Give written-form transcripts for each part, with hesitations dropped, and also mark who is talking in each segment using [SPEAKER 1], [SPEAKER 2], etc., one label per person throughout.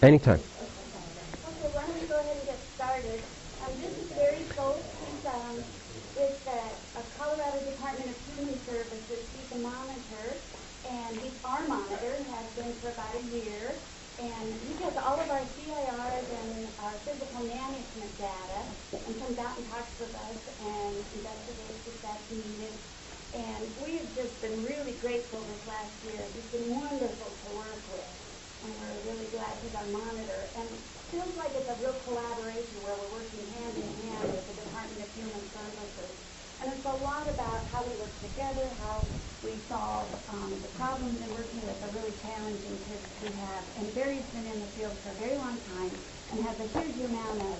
[SPEAKER 1] Anytime.
[SPEAKER 2] Okay, why don't we go ahead and get started? This is Barry Shultz. He's with the Colorado Department of Human Services. He's a monitor, and our monitor has been for about a year. And he does all of our CIRs and our physical management data, and comes out and talks with us and investigates if that's needed. And we have just been really grateful this last year. He's been wonderful to work with, and we're really glad he's our monitor. And it feels like it's a real collaboration where we're working hand in hand with the Department of Human Services. And it's a lot about how we work together, how we solve the problems in working with the really challenging kids we have. And Barry's been in the field for a very long time and has a huge amount of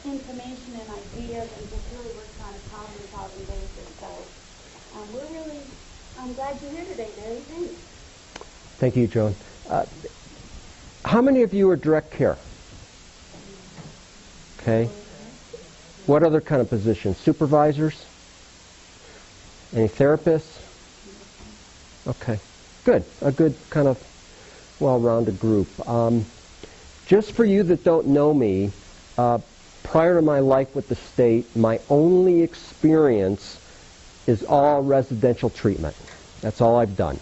[SPEAKER 2] information and ideas, and just really works on a problem-solving basis. So I'm glad you're here today, Barry. Thanks.
[SPEAKER 1] Thank you, Joan. How many of you are direct care? Okay. What other kind of positions? Supervisors? Any therapists? Okay. Good. A good kind of well-rounded group. Just for you that don't know me, prior to my life with the state, my only experience is all residential treatment. That's all I've done.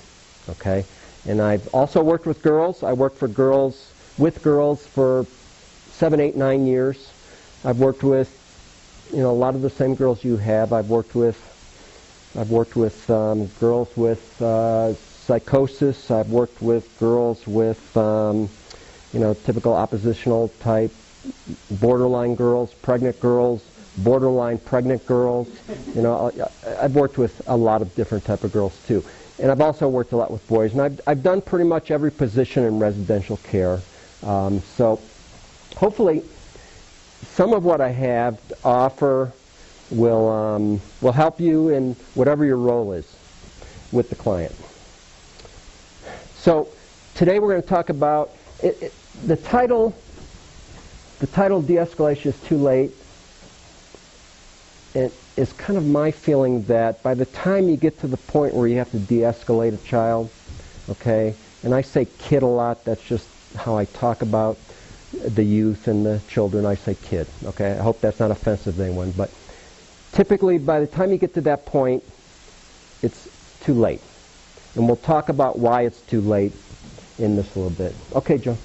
[SPEAKER 1] Okay? And I've also worked with girls. I worked with girls for 7, 8, 9 years. I've worked with, a lot of the same girls you have. I've worked with girls with psychosis. I've worked with girls with, typical oppositional type, borderline girls, pregnant girls, borderline pregnant girls. I've worked with a lot of different type of girls too. And I've also worked a lot with boys. And I've done pretty much every position in residential care. So hopefully some of what I have to offer will help you in whatever your role is with the client. So today we're going to talk about the title. The title, De-escalation is too late. It is kind of my feeling that by the time you get to the point where you have to de-escalate a child, okay, and I say kid a lot, that's just how I talk about the youth and the children. I say kid, okay? I hope that's not offensive to anyone, but typically by the time you get to that point, it's too late. And we'll talk about why it's too late in this a little bit. Okay, Joe.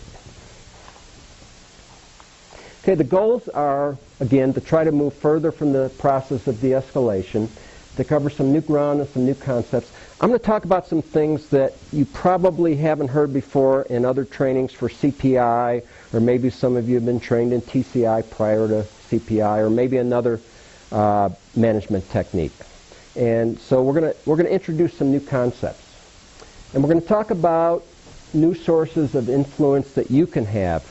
[SPEAKER 1] Okay, the goals are, again, to try to move further from the process of de-escalation, to cover some new ground and some new concepts. I'm going to talk about some things that you probably haven't heard before in other trainings for CPI, or maybe some of you have been trained in TCI prior to CPI, or maybe another management technique. And so we're going to introduce some new concepts. And we're going to talk about new sources of influence that you can have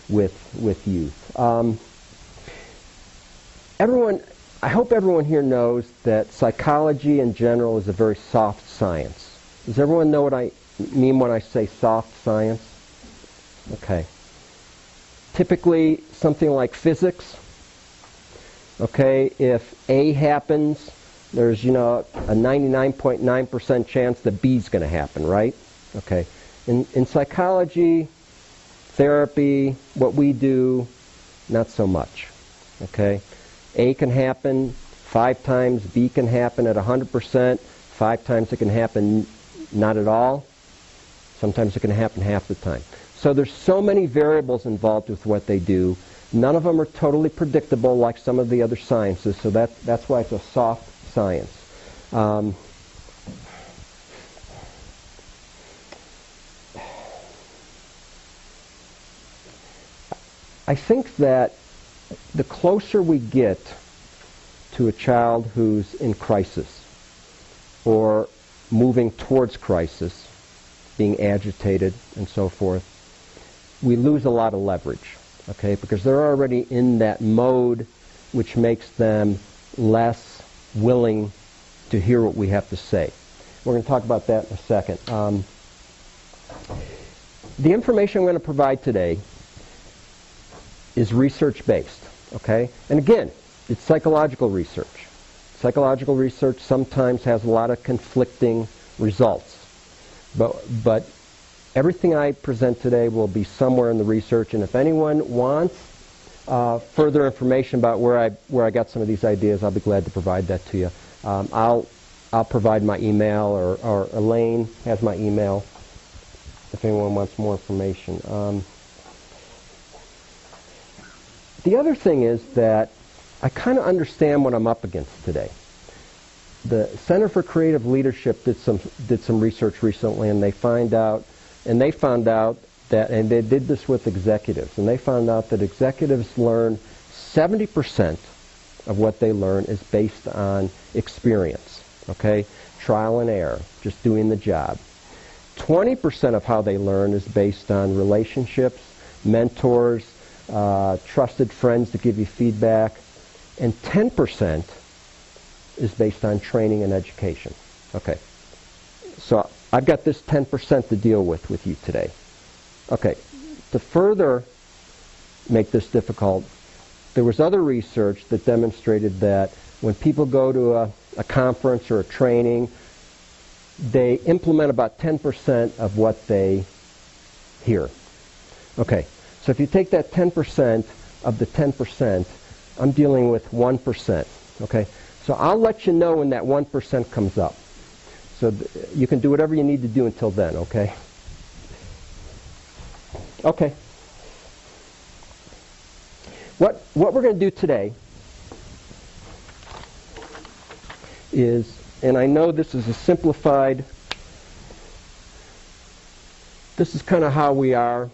[SPEAKER 1] with youth. I hope everyone here knows that psychology in general is a very soft science. Does everyone know what I mean when I say soft science? Okay. Typically something like physics. Okay, if A happens, there's, a 99.9% chance that B is going to happen, right? Okay. In psychology, therapy, what we do, not so much. Okay? A can happen 5 times, B can happen at 100%, 5 times it can happen not at all, sometimes it can happen half the time. So there's so many variables involved with what they do. None of them are totally predictable like some of the other sciences, so that's why it's a soft science. I think that the closer we get to a child who's in crisis or moving towards crisis, being agitated and so forth, we lose a lot of leverage, okay? Because they're already in that mode which makes them less willing to hear what we have to say. We're going to talk about that in a second. The information I'm going to provide today is research-based, okay? And again, it's psychological research. Psychological research sometimes has a lot of conflicting results. But everything I present today will be somewhere in the research, and if anyone wants further information about where I got some of these ideas, I'll be glad to provide that to you. I'll provide my email, or Elaine has my email if anyone wants more information. The other thing is that I kind of understand what I'm up against today. The Center for Creative Leadership did some research recently, and they found out that, and they did this with executives, and they found out that executives learn 70% of what they learn is based on experience, okay? Trial and error, just doing the job. 20% of how they learn is based on relationships, mentors, trusted friends to give you feedback, and 10% is based on training and education. Okay, so I've got this 10% to deal with you today. Okay, to further make this difficult, there was other research that demonstrated that when people go to a conference or a training, they implement about 10% of what they hear. Okay, so if you take that 10% of the 10%, I'm dealing with 1%. Okay, so I'll let you know when that 1% comes up. So you can do whatever you need to do until then, okay? Okay. What we're going to do today is, and I know this is a simplified, this is kind of how we are,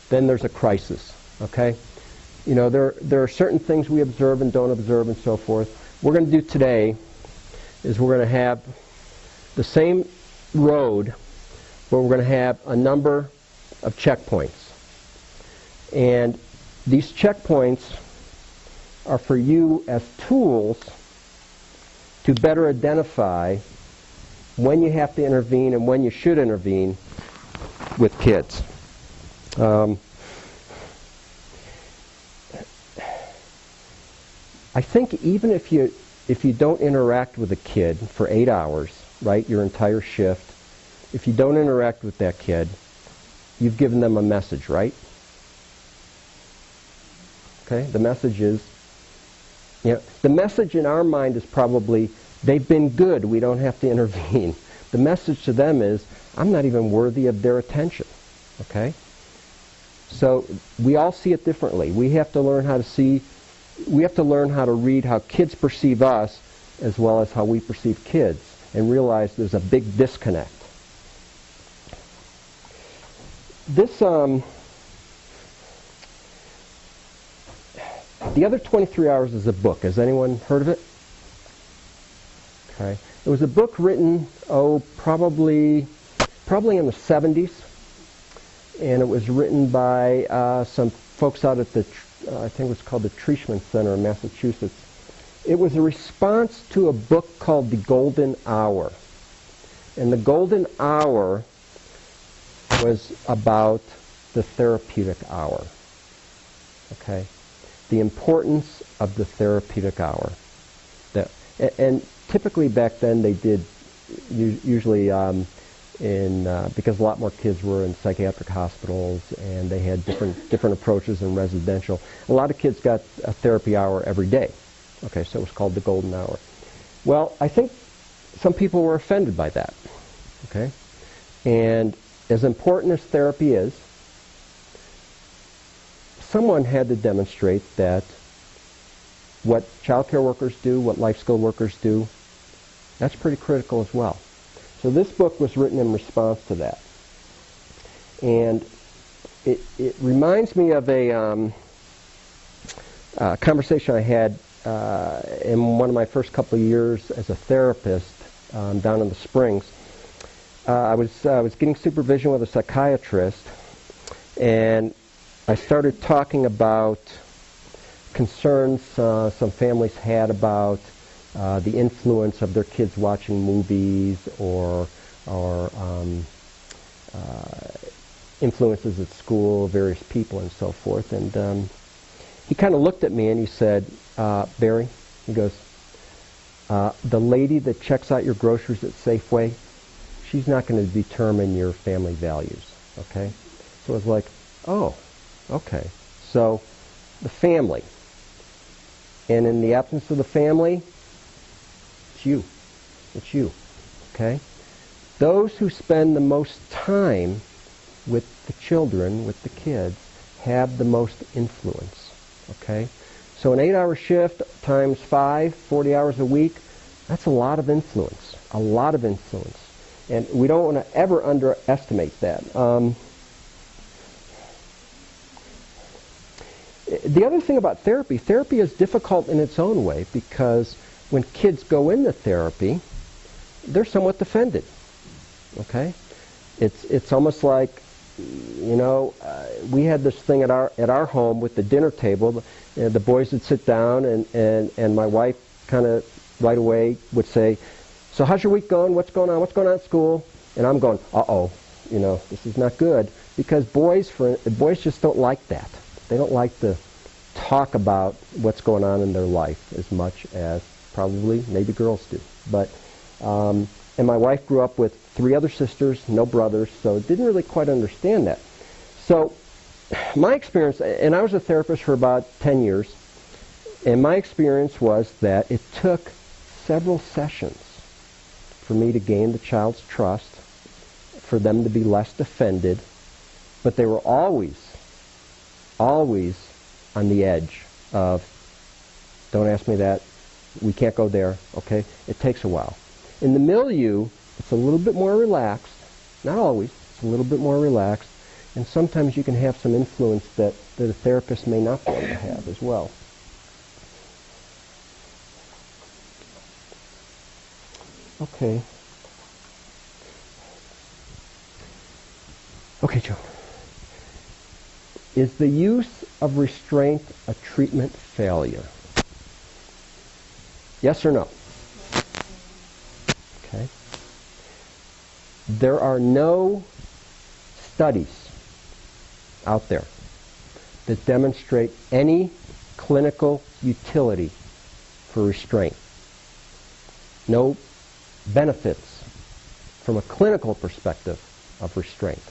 [SPEAKER 1] then there's a crisis, okay? You know, there are certain things we observe and don't observe and so forth. What we're going to do today is we're going to have the same road, but we're going to have a number of checkpoints. And these checkpoints are for you as tools to better identify when you have to intervene and when you should intervene with kids. I think even if you don't interact with a kid for 8 hours, right, your entire shift, if you don't interact with that kid, you've given them a message, right? Okay, the message is, you know, the message in our mind is probably, they've been good, we don't have to intervene. The message to them is, I'm not even worthy of their attention, okay? So we all see it differently. We have to learn how to see, we have to learn how to read how kids perceive us as well as how we perceive kids, and realize there's a big disconnect. This, The Other 23 Hours is a book. Has anyone heard of it? Okay. It was a book written, probably in the 70s, and it was written by some folks out at the, I think it was called the Trishman Center in Massachusetts. It was a response to a book called The Golden Hour. And The Golden Hour was about the therapeutic hour. Okay? The importance of the therapeutic hour. And typically back then they did, usually because a lot more kids were in psychiatric hospitals and they had different approaches in residential. A lot of kids got a therapy hour every day. Okay, so it was called the Golden Hour. Well, I think some people were offended by that. Okay? And as important as therapy is, someone had to demonstrate that what child care workers do, what life skill workers do, that's pretty critical as well. So this book was written in response to that. And it reminds me of a conversation I had in one of my first couple of years as a therapist down in the Springs. I was getting supervision with a psychiatrist, and I started talking about concerns some families had about the influence of their kids watching movies or influences at school, various people and so forth. And he kind of looked at me and he said, Barry, he goes, the lady that checks out your groceries at Safeway, she's not going to determine your family values. Okay? So it was like, oh, okay. So the family. And in the absence of the family, it's you. It's you. Okay? Those who spend the most time with the children, with the kids, have the most influence. Okay? So an 8-hour shift times 5, 40 hours a week, that's a lot of influence. A lot of influence. And we don't want to ever underestimate that. The other thing about therapy is difficult in its own way because when kids go into therapy, they're somewhat defended. Okay? It's almost like, we had this thing at our home with the dinner table. The boys would sit down and my wife kind of right away would say, so how's your week going? What's going on? What's going on at school? And I'm going, this is not good. Because boys just don't like that. They don't like to talk about what's going on in their life as much as probably maybe girls do. But and my wife grew up with 3 other sisters, no brothers, so didn't really quite understand that. So my experience, and I was a therapist for about 10 years, and my experience was that it took several sessions for me to gain the child's trust, for them to be less defended, but they were always on the edge of, don't ask me that, we can't go there, okay? It takes a while. In the milieu, it's a little bit more relaxed, not always, it's a little bit more relaxed, and sometimes you can have some influence that a therapist may not be able to have as well. Okay. Okay, Joan. Is the use of restraint a treatment failure? Yes or no? Okay. There are no studies out there that demonstrate any clinical utility for restraint. No benefits from a clinical perspective of restraint.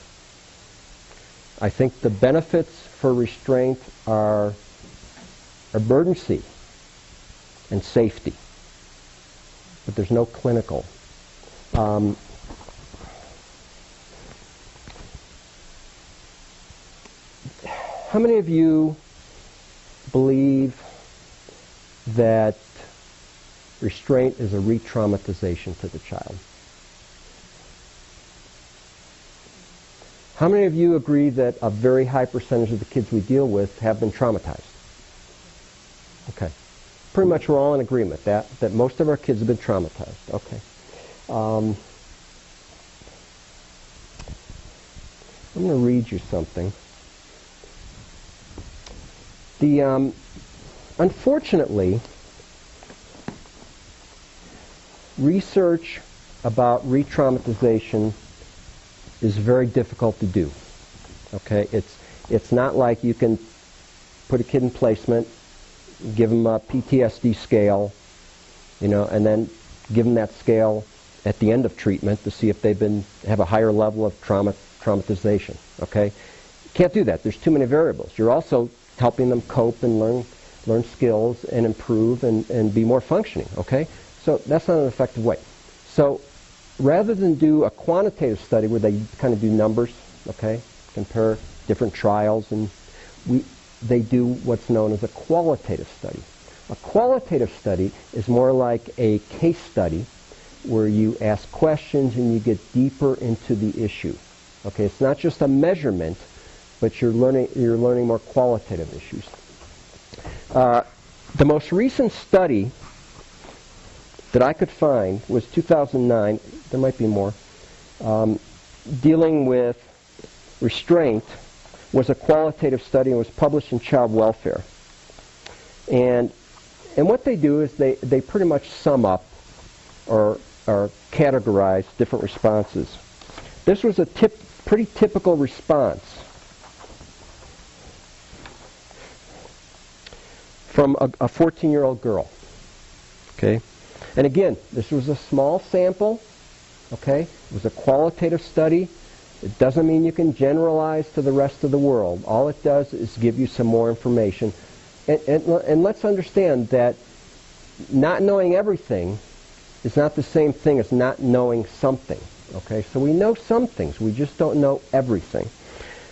[SPEAKER 1] I think the benefits for restraint are emergency and safety, but there's no clinical. How many of you believe that restraint is a re-traumatization to the child? How many of you agree that a very high percentage of the kids we deal with have been traumatized? Okay. Pretty much we're all in agreement that most of our kids have been traumatized. Okay. I'm going to read you something. Unfortunately, research about re-traumatization is very difficult to do. Okay, it's not like you can put a kid in placement, give them a PTSD scale, and then give them that scale at the end of treatment to see if they've have a higher level of traumatization. Okay, you can't do that. There's too many variables. You're also helping them cope and learn skills and improve and be more functioning. Okay, so that's not an effective way. So rather than do a quantitative study where they kind of do numbers, okay, compare different trials, and they do what's known as a qualitative study. A qualitative study is more like a case study where you ask questions and you get deeper into the issue. Okay, it's not just a measurement, but you're learning more qualitative issues. The most recent study that I could find was 2009, there might be more, dealing with restraint, was a qualitative study and was published in Child Welfare. And what they do is they pretty much sum up or categorize different responses. This was a pretty typical response from a 14-year-old girl. Okay? And again, this was a small sample. Okay? It was a qualitative study. It doesn't mean you can generalize to the rest of the world. All it does is give you some more information. And let's understand that not knowing everything is not the same thing as not knowing something. Okay, so we know some things, we just don't know everything.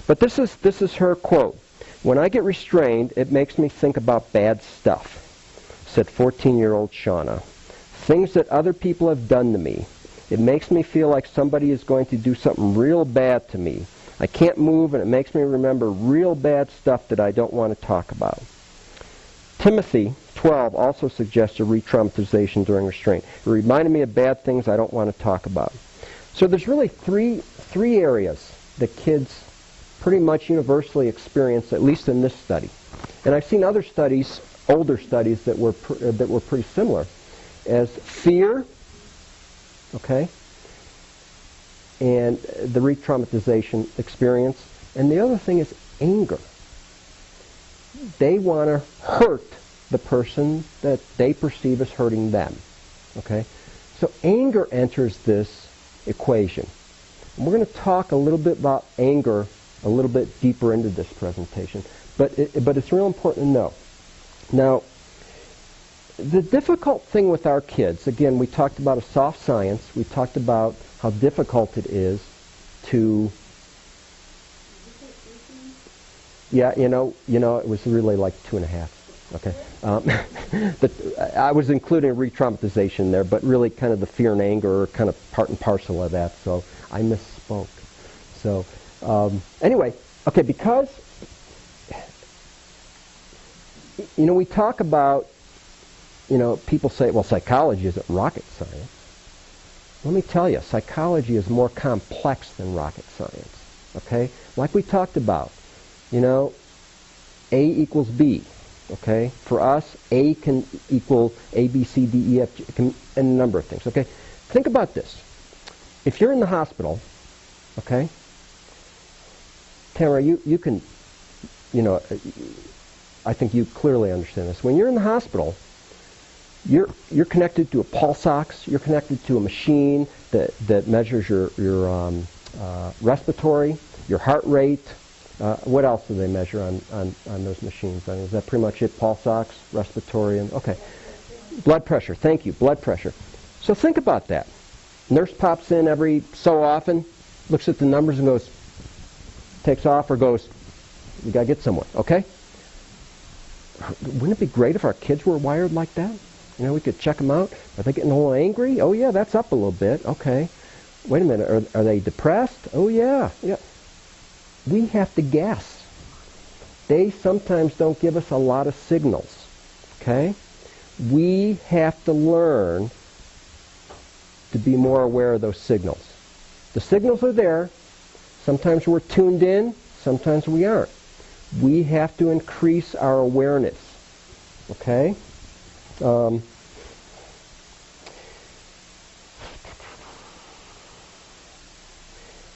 [SPEAKER 1] But this is her quote. "When I get restrained, it makes me think about bad stuff," said 14-year-old Shauna. "Things that other people have done to me. It makes me feel like somebody is going to do something real bad to me. I can't move, and it makes me remember real bad stuff that I don't want to talk about." Timothy 12 also suggests a re-traumatization during restraint. "It reminded me of bad things I don't want to talk about." So there's really three areas that kids pretty much universally experience, at least in this study. And I've seen other studies, older studies, that were pretty similar, as fear, okay, and the re-traumatization experience. And the other thing is anger. They want to hurt the person that they perceive as hurting them. Okay? So anger enters this equation. And we're going to talk a little bit about anger a little bit deeper into this presentation. But it's real important to know. Now, the difficult thing with our kids, again, we talked about a soft science. We talked about how difficult it is to... Yeah, you know, it was really like 2.5. Okay. I was including re-traumatization there, but really kind of the fear and anger are kind of part and parcel of that, so I misspoke. So, anyway, okay, because, we talk about, people say, well, psychology isn't rocket science. Let me tell you, psychology is more complex than rocket science, okay? Like we talked about, A equals B, okay? For us, A can equal A, B, C, D, E, F, G, and a number of things, okay? Think about this. If you're in the hospital, okay, Tamara, you can, I think you clearly understand this. When you're in the hospital, you're connected to a pulse ox, you're connected to a machine that measures your respiratory, your heart rate. What else do they measure on those machines? I mean, is that pretty much it? Pulse ox, respiratory, and okay. Blood pressure, thank you, blood pressure. So think about that. Nurse pops in every so often, looks at the numbers and goes, takes off or goes, we got to get someone, okay? Wouldn't it be great if our kids were wired like that? We could check them out. Are they getting a little angry? Oh, yeah, that's up a little bit. Okay. Wait a minute. Are they depressed? Oh, yeah. Yeah. We have to guess. They sometimes don't give us a lot of signals. Okay? We have to learn to be more aware of those signals. The signals are there. Sometimes we're tuned in. Sometimes we aren't. We have to increase our awareness. Okay?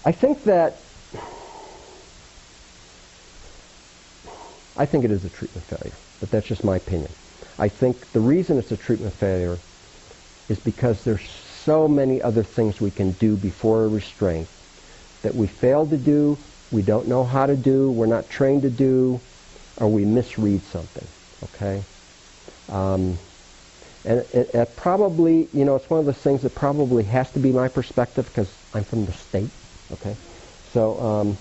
[SPEAKER 1] I think it is a treatment failure, but that's just my opinion. I think the reason it's a treatment failure is because there's so many other things we can do before a restraint that we fail to do, we don't know how to do, we're not trained to do, or we misread something, okay? And it probably, it's one of those things that probably has to be my perspective because I'm from the state, okay? So,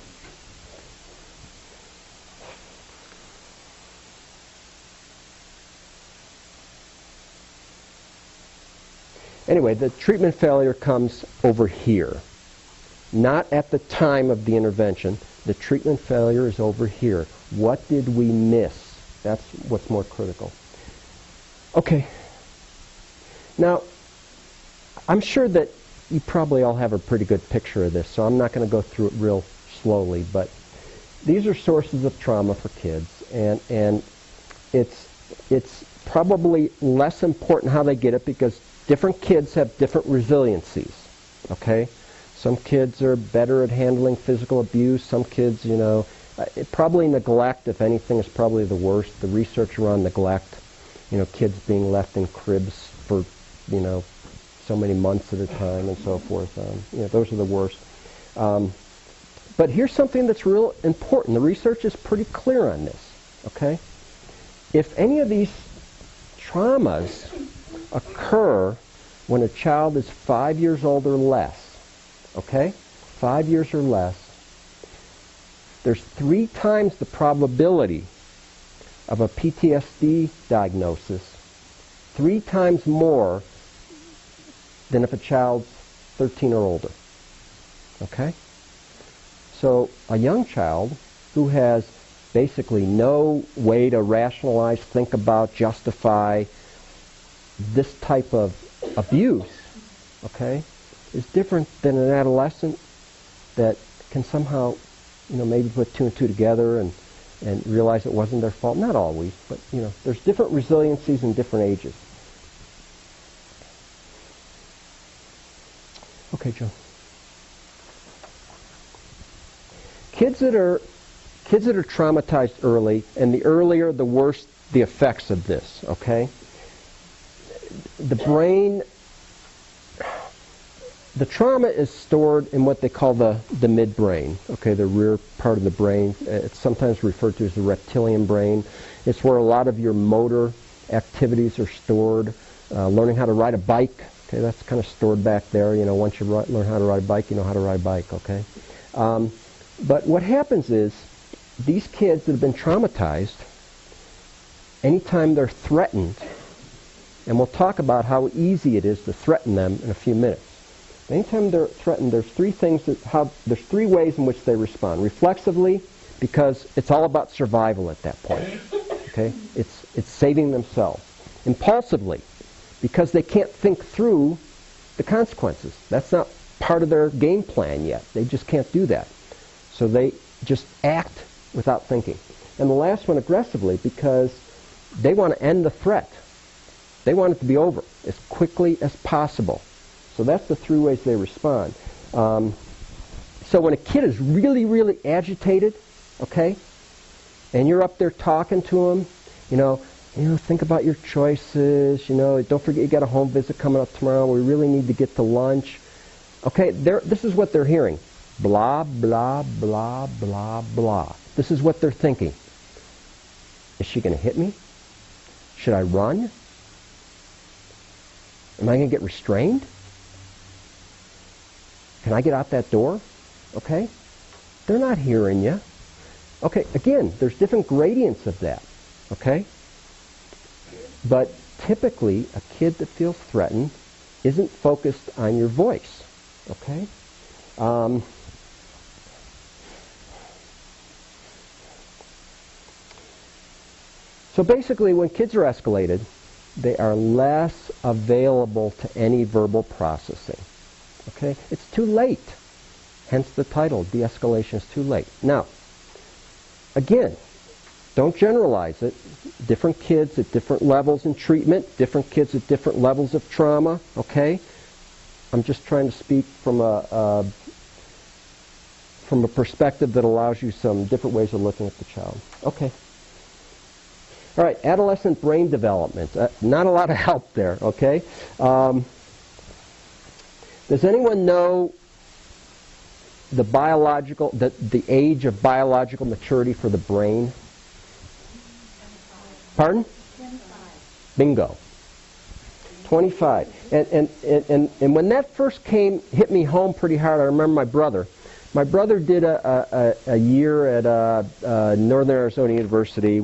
[SPEAKER 1] anyway, the treatment failure comes over here. Not at the time of the intervention. The treatment failure is over here. What did we miss? That's what's more critical. Okay. Now, I'm sure that you probably all have a pretty good picture of this, so I'm not going to go through it real slowly, but these are sources of trauma for kids, and it's probably less important how they get it because different kids have different resiliencies, okay? Some kids are better at handling physical abuse. Some kids, probably neglect, if anything, is probably the worst. The research around neglect, kids being left in cribs for, so many months at a time and so forth, those are the worst. But here's something that's real important. The research is pretty clear on this, okay? If any of these traumas occur when a child is 5 years old or less, okay? 5 years or less, there's 3 times the probability of a PTSD diagnosis, 3 times more than if a child's 13 or older, okay? So a young child who has basically no way to rationalize, think about, justify this type of abuse, okay, is different than an adolescent that can somehow, maybe put 2 and 2 together and realize it wasn't their fault. Not always, but, there's different resiliencies in different ages. Okay, Joe. Kids that are traumatized early, and the earlier, the worse the effects of this, okay? The brain, the trauma is stored in what they call the midbrain, okay, the rear part of the brain. It's sometimes referred to as the reptilian brain. It's where a lot of your motor activities are stored. Learning how to ride a bike, okay, that's kind of stored back there. Once you learn how to ride a bike, you know how to ride a bike, okay? But what happens is, these kids that have been traumatized, anytime they're threatened, and we'll talk about how easy it is to threaten them in a few minutes. Anytime they're threatened, there's 3 3 ways in which they respond. Reflexively, because it's all about survival at that point. Okay? It's saving themselves. Impulsively, because they can't think through the consequences. That's not part of their game plan yet. They just can't do that. So they just act without thinking. And the last one, aggressively, because they want to end the threat. They want it to be over as quickly as possible. So that's the 3 ways they respond. So when a kid is really, really agitated, okay, and you're up there talking to him, think about your choices, don't forget you got a home visit coming up tomorrow, we really need to get to lunch. Okay, this is what they're hearing. Blah, blah, blah, blah, blah. This is what they're thinking. Is she going to hit me? Should I run? Am I going to get restrained? Can I get out that door? Okay? They're not hearing you. Okay, again, there's different gradients of that. Okay? But typically, a kid that feels threatened isn't focused on your voice. Okay? So basically, when kids are escalated, they are less available to any verbal processing. Okay? It's too late. Hence the title, de-escalation is too late. Now, again, don't generalize it. Different kids at different levels in treatment, different kids at different levels of trauma, okay? I'm just trying to speak from a perspective that allows you some different ways of looking at the child. Okay. All right, adolescent brain development. Not a lot of help there, okay? Does anyone know the age of biological maturity for the brain? Pardon?
[SPEAKER 2] 25.
[SPEAKER 1] Bingo. 25. And when that first hit me home pretty hard, I remember my brother. My brother did a year at Northern Arizona University,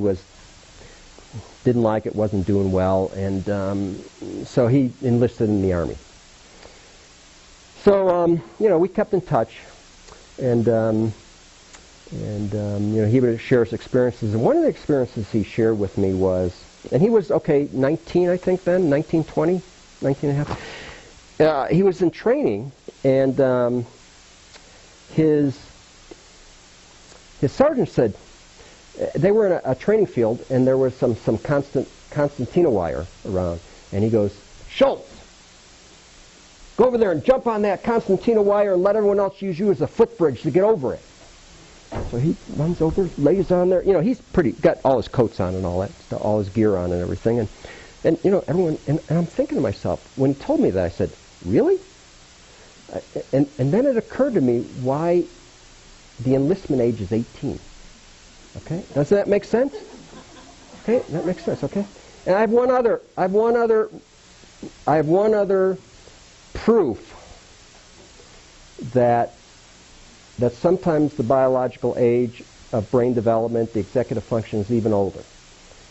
[SPEAKER 1] didn't like it, wasn't doing well, and so he enlisted in the Army. So, we kept in touch, and he would share his experiences. And one of the experiences he shared with me was, and he was, 19, I think then, 19, 20, 19 and a half. He was in training, and his sergeant said, they were in a training field, and there was some concertina wire around. And he goes, Shultz, go over there and jump on that concertina wire and let everyone else use you as a footbridge to get over it. So he runs over, lays on there. He's got all his coats on and all that, all his gear on and everything. And everyone, and I'm thinking to myself, when he told me that, I said, really? And then it occurred to me why the enlistment age is 18. Okay? Does that make sense? Okay, that makes sense, okay? And I have one other proof that sometimes the biological age of brain development, the executive function, is even older.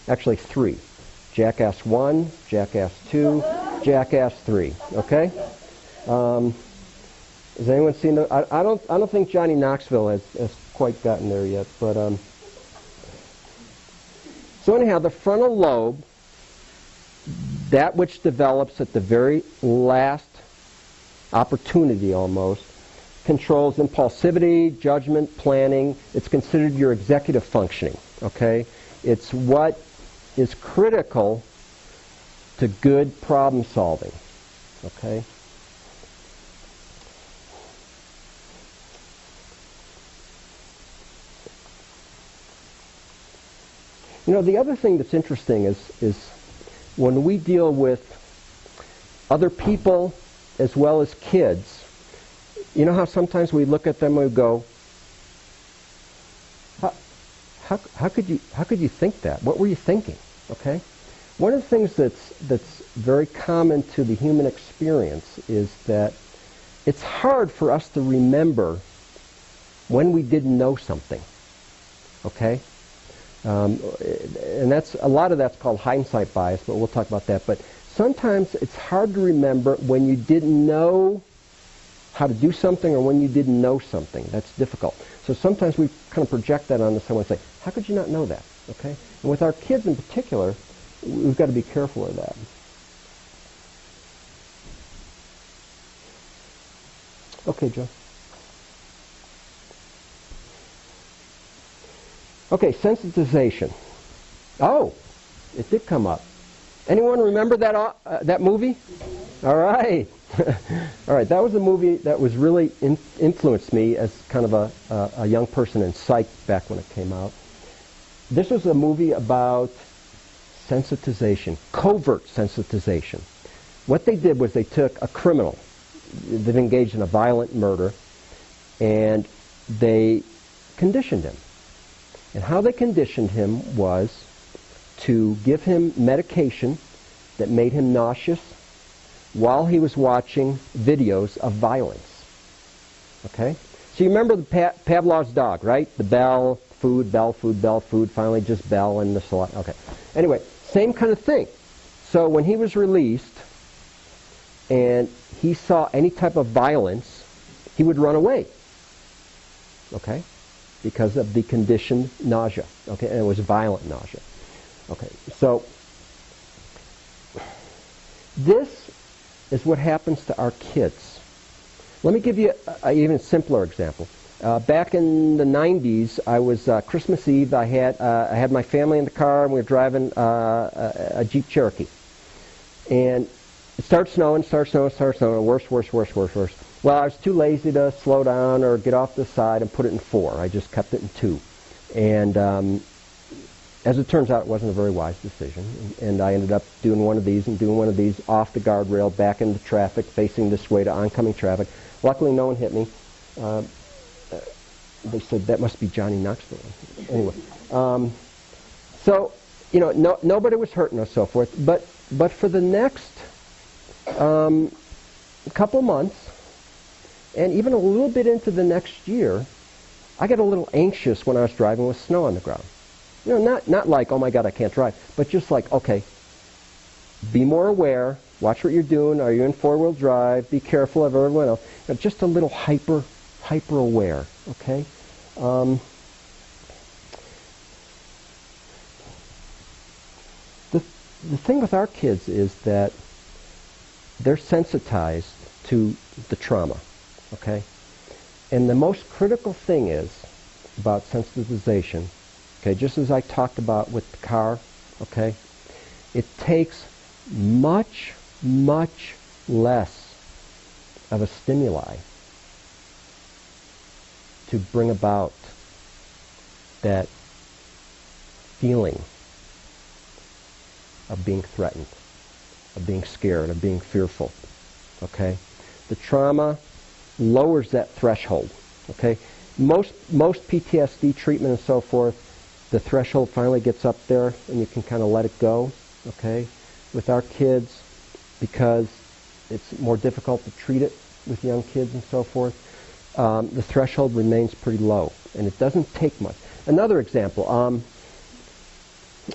[SPEAKER 1] Actually 3. Jackass 1, Jackass 2, Jackass 3. Okay? Has anyone seen the? I don't think Johnny Knoxville has quite gotten there yet, but so anyhow, the frontal lobe, that which develops at the very last opportunity almost, controls impulsivity, judgment, planning. It's considered your executive functioning, okay? It's what is critical to good problem solving, okay? You know, the other thing that's interesting is when we deal with other people as well as kids, you know how sometimes we look at them and we go, how could you think that? What were you thinking? Okay? One of the things that's very common to the human experience is that it's hard for us to remember when we didn't know something. Okay? And a lot of that's called hindsight bias, but we'll talk about that. But sometimes it's hard to remember when you didn't know how to do something or when you didn't know something. That's difficult. So sometimes we kind of project that onto someone and say, how could you not know that? Okay? And with our kids in particular, we've got to be careful of that. Okay, Joe. Okay, sensitization. Oh, it did come up. Anyone remember that movie? All right. All right, that was a movie that was really influenced me as kind of a young person in psych back when it came out. This was a movie about sensitization, covert sensitization. What they did was they took a criminal that engaged in a violent murder and they conditioned him. And how they conditioned him was to give him medication that made him nauseous while he was watching videos of violence. Okay? So you remember Pavlov's dog, right? The bell, food, bell, food, bell, food, finally just bell and the salad. Okay. Anyway, same kind of thing. So when he was released and he saw any type of violence, he would run away. Okay? Because of the conditioned nausea. Okay, and it was violent nausea. Okay, so this is what happens to our kids. Let me give you an even simpler example. Back in the 90s, I was Christmas Eve. I had my family in the car, and we were driving a Jeep Cherokee, and it started snowing, worse. Well, I was too lazy to slow down or get off the side and put it in 4. I just kept it in 2. And as it turns out, it wasn't a very wise decision. And I ended up doing one of these off the guardrail, back into traffic, facing this way to oncoming traffic. Luckily, no one hit me. They said, that must be Johnny Knoxville. Anyway. So, you know, nobody was hurt and so forth. But for the next couple months, and even a little bit into the next year, I got a little anxious when I was driving with snow on the ground. You know, not like, oh my God, I can't drive, but just like, okay, be more aware, watch what you're doing, are you in 4-wheel drive, be careful of everyone else. You know, just a little hyper aware, okay? The thing with our kids is that they're sensitized to the trauma. Okay? And the most critical thing is about sensitization, okay, just as I talked about with the car, okay, it takes much less of a stimuli to bring about that feeling of being threatened, of being scared, of being fearful, okay? The trauma lowers that threshold, okay? Most PTSD treatment and so forth, the threshold finally gets up there and you can kind of let it go, okay? With our kids, because it's more difficult to treat it with young kids and so forth, the threshold remains pretty low, and it doesn't take much. Another example,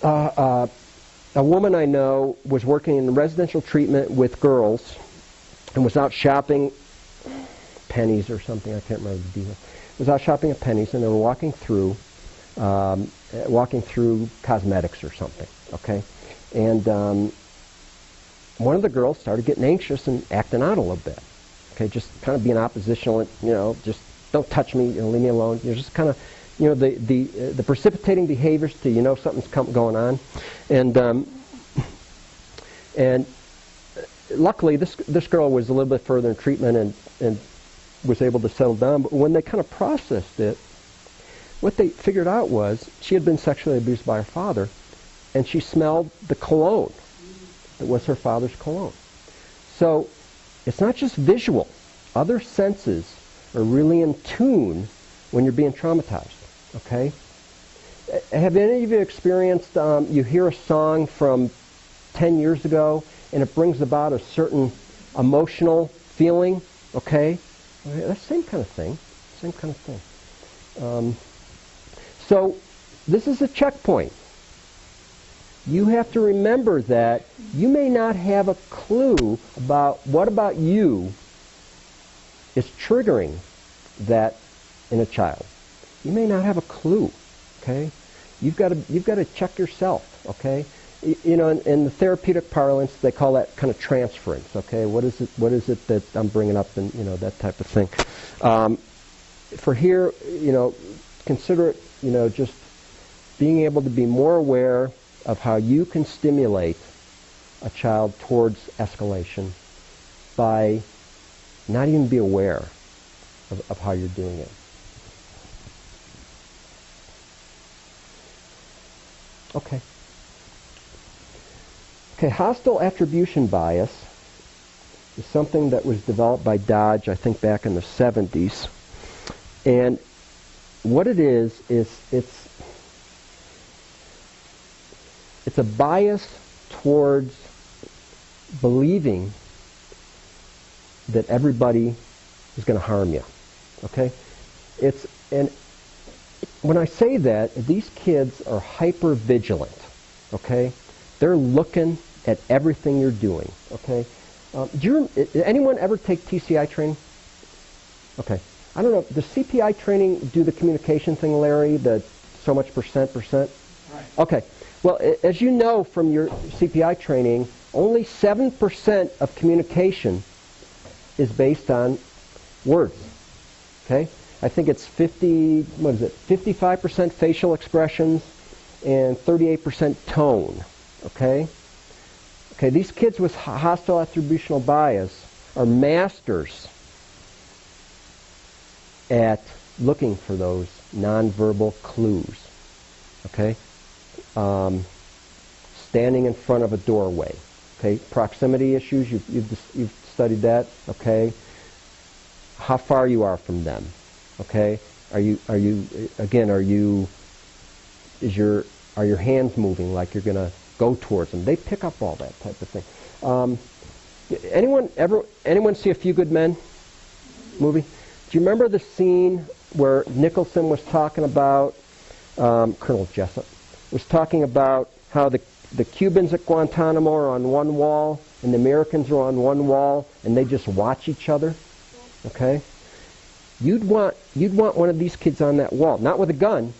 [SPEAKER 1] a woman I know was working in residential treatment with girls and was out shopping Pennies or something, I can't remember the deal. Was out shopping at Pennies, and they were walking through cosmetics or something, okay? And one of the girls started getting anxious and acting out a little bit, okay? Just kind of being oppositional, just don't touch me, leave me alone. Just kind of, the precipitating behaviors to, something's going on. And luckily, this girl was a little bit further in treatment and was able to settle down. But when they kind of processed it, what they figured out was she had been sexually abused by her father, and she smelled the cologne. It was her father's cologne. So it's not just visual. Other senses are really in tune when you're being traumatized, okay? Have any of you experienced, you hear a song from 10 years ago, and it brings about a certain emotional feeling, okay? That's the same kind of thing, So this is a checkpoint. You have to remember that you may not have a clue about what about you is triggering that in a child. You may not have a clue, okay? You've got to check yourself, okay? In the therapeutic parlance, they call that kind of transference, okay? What is it that I'm bringing up, and that type of thing. For here, consider it, just being able to be more aware of how you can stimulate a child towards escalation by not even be aware of how you're doing it. Okay, hostile attribution bias is something that was developed by Dodge, I think, back in the 70s. And what it is it's a bias towards believing that everybody is going to harm you. Okay? And when I say that, these kids are hyper vigilant. Okay? They're looking at everything you're doing. Okay? Did anyone ever take TCI training? Okay. I don't know, does CPI training do the communication thing, Larry, the so much percent? Right. Okay. Well, as you know from your CPI training, only 7% of communication is based on words. Okay? I think it's 55% facial expressions and 38% tone. Okay? Okay, these kids with hostile attributional bias are masters at looking for those nonverbal clues. Okay? Standing in front of a doorway. Okay? Proximity issues, you've studied that. Okay? How far you are from them. Okay? Are your hands moving like you're going to go towards them? They pick up all that type of thing. Anyone see A Few Good Men movie? Do you remember the scene where Nicholson was talking about, Colonel Jessup, was talking about how the Cubans at Guantanamo are on one wall and the Americans are on one wall and they just watch each other? Okay? You'd want one of these kids on that wall. Not with a gun,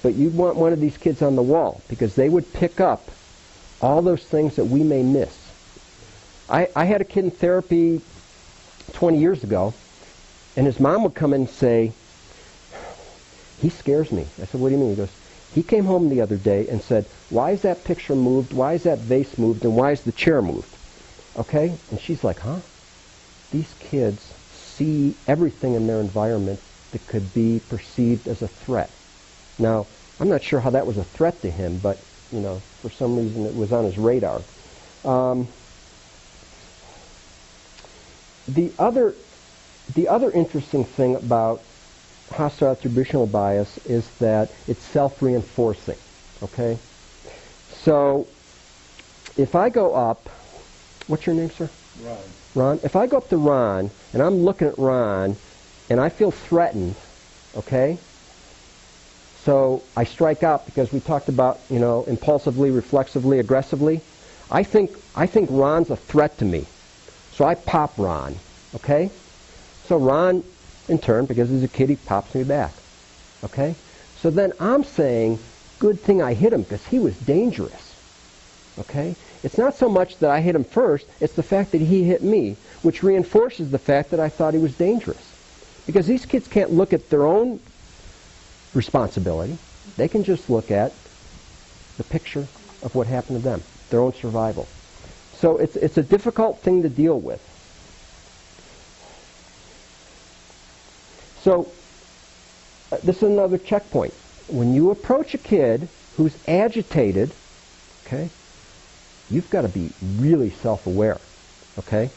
[SPEAKER 1] but you'd want one of these kids on the wall because they would pick up all those things that we may miss. I had a kid in therapy 20 years ago, and his mom would come in and say, "He scares me." I said, "What do you mean?" He goes, "He came home the other day and said, 'Why is that picture moved? Why is that vase moved? And why is the chair moved?'" Okay? And she's like, "Huh?" These kids see everything in their environment that could be perceived as a threat. Now, I'm not sure how that was a threat to him, but, for some reason it was on his radar. The other interesting thing about hostile attributional bias is that it's self-reinforcing, okay? So if I go up, what's your name, sir?
[SPEAKER 3] Ron.
[SPEAKER 1] Ron. If I go up to Ron and I'm looking at Ron and I feel threatened, okay? So I strike out because we talked about, impulsively, reflexively, aggressively. I think Ron's a threat to me. So I pop Ron, okay? So Ron, in turn, because he's a kid, he pops me back, okay? So then I'm saying, good thing I hit him because he was dangerous, okay? It's not so much that I hit him first, it's the fact that he hit me, which reinforces the fact that I thought he was dangerous. Because these kids can't look at their own responsibility. They can just look at the picture of what happened to them, their own survival. So it's a difficult thing to deal with. So this is another checkpoint. When you approach a kid who's agitated, okay, you've got to be really self-aware, okay?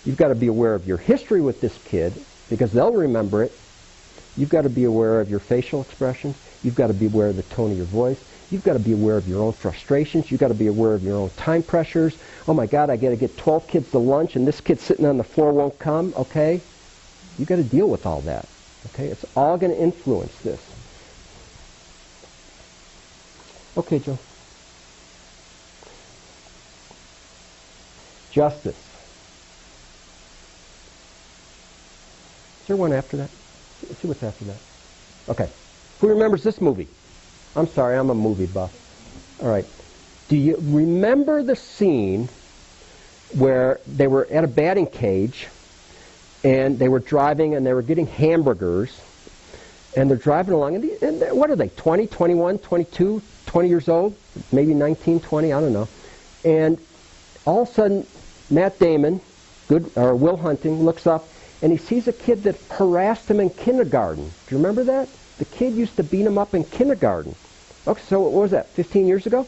[SPEAKER 1] You've got to be aware of your history with this kid because they'll remember it. You've got to be aware of your facial expressions. You've got to be aware of the tone of your voice. You've got to be aware of your own frustrations. You've got to be aware of your own time pressures. Oh my God, I got to get 12 kids to lunch and this kid sitting on the floor won't come, okay? You've got to deal with all that, okay? It's all going to influence this. Okay, Joe. Justice. Is there one after that? Let's see what's after that. Okay. Who remembers this movie? I'm sorry, I'm a movie buff. All right. Do you remember the scene where they were at a batting cage and they were driving and they were getting hamburgers and they're driving along and what are they, 20, 21, 22, 20 years old? Maybe 19, 20, I don't know. And all of a sudden, Matt Damon, Will Hunting, looks up and he sees a kid that harassed him in kindergarten. Do you remember that? The kid used to beat him up in kindergarten. Okay, so what was that, 15 years ago?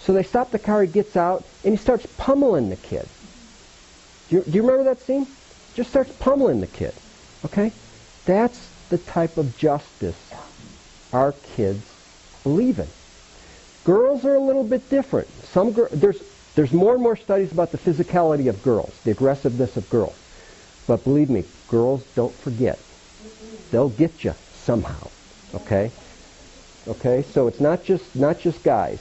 [SPEAKER 1] So they stop the car, he gets out, and he starts pummeling the kid. Do you remember that scene? Just starts pummeling the kid. Okay? That's the type of justice our kids believe in. Girls are a little bit different. There's more and more studies about the physicality of girls, the aggressiveness of girls. But believe me, girls don't forget. They'll get you somehow. Okay? Okay? So it's not just guys.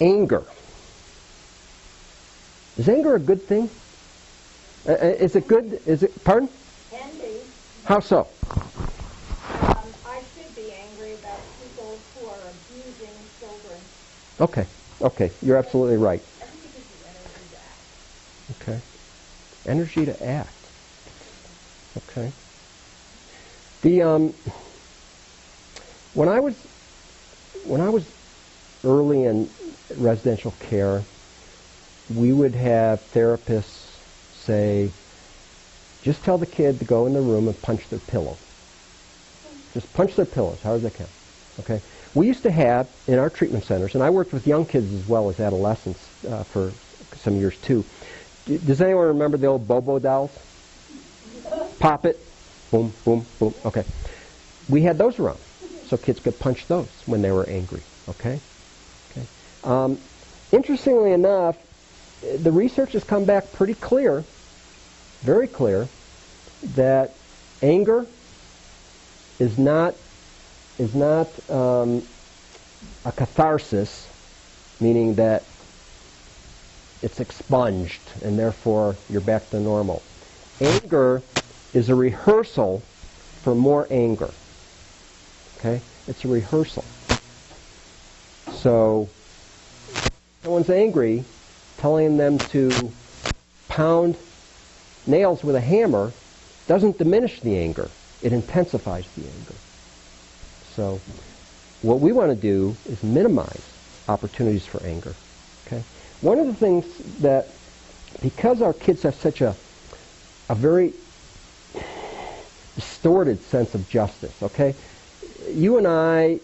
[SPEAKER 1] Anger. Is anger a good thing? Is it good? Is it? Pardon?
[SPEAKER 4] Can be.
[SPEAKER 1] How so?
[SPEAKER 4] I should be angry about people who are abusing children.
[SPEAKER 1] Okay. Okay. You're absolutely right.
[SPEAKER 4] I think it gives you energy to act.
[SPEAKER 1] Okay. Energy to act. Okay. When I was early in residential care, we would have therapists say, just tell the kid to go in the room and punch their pillow. Just punch their pillow as hard as they can. Okay? We used to have in our treatment centers, and I worked with young kids as well as adolescents for some years too. Does anyone remember the old Bobo dolls? Pop it, boom, boom, boom. Okay. We had those around, so kids could punch those when they were angry. Okay? Okay. Interestingly enough, the research has come back pretty clear, very clear, that anger is not a catharsis, meaning that it's expunged and therefore you're back to normal. Anger is a rehearsal for more anger. Okay? It's a rehearsal. So, someone's angry, telling them to pound nails with a hammer doesn't diminish the anger. It intensifies the anger. So, what we want to do is minimize opportunities for anger. Okay? One of the things that, because our kids have such a very distorted sense of justice, okay? You and I,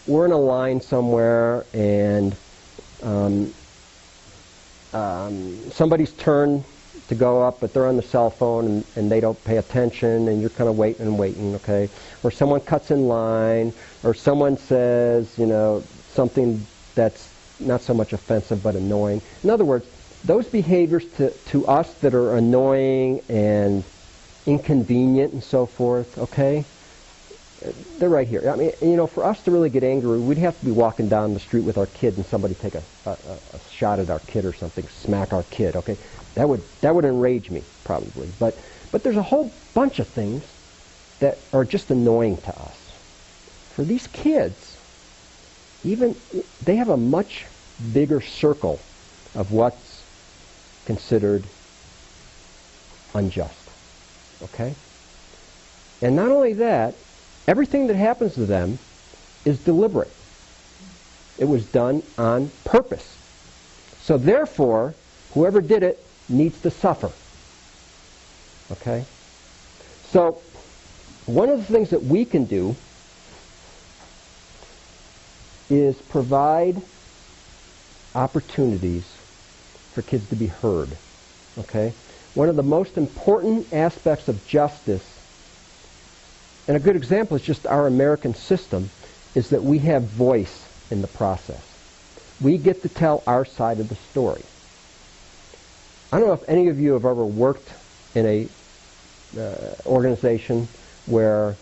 [SPEAKER 1] we're in a line somewhere and somebody's turn to go up, but they're on the cell phone and they don't pay attention, and you're kind of waiting and waiting, okay? Or someone cuts in line, or someone says, something that's not so much offensive but annoying. In other words, those behaviors to us that are annoying and inconvenient and so forth, okay? They're right here. I mean, for us to really get angry, we'd have to be walking down the street with our kid and somebody take a shot at our kid or something, smack our kid, okay? That would enrage me, probably. But there's a whole bunch of things that are just annoying to us. For these kids, they have a much bigger circle of what's considered unjust, okay? And not only that, everything that happens to them is deliberate. It was done on purpose. So therefore, whoever did it needs to suffer. Okay? So, one of the things that we can do is provide opportunities for kids to be heard. Okay? One of the most important aspects of justice, and a good example is just our American system, is that we have voice in the process. We get to tell our side of the story. I don't know if any of you have ever worked in a organization where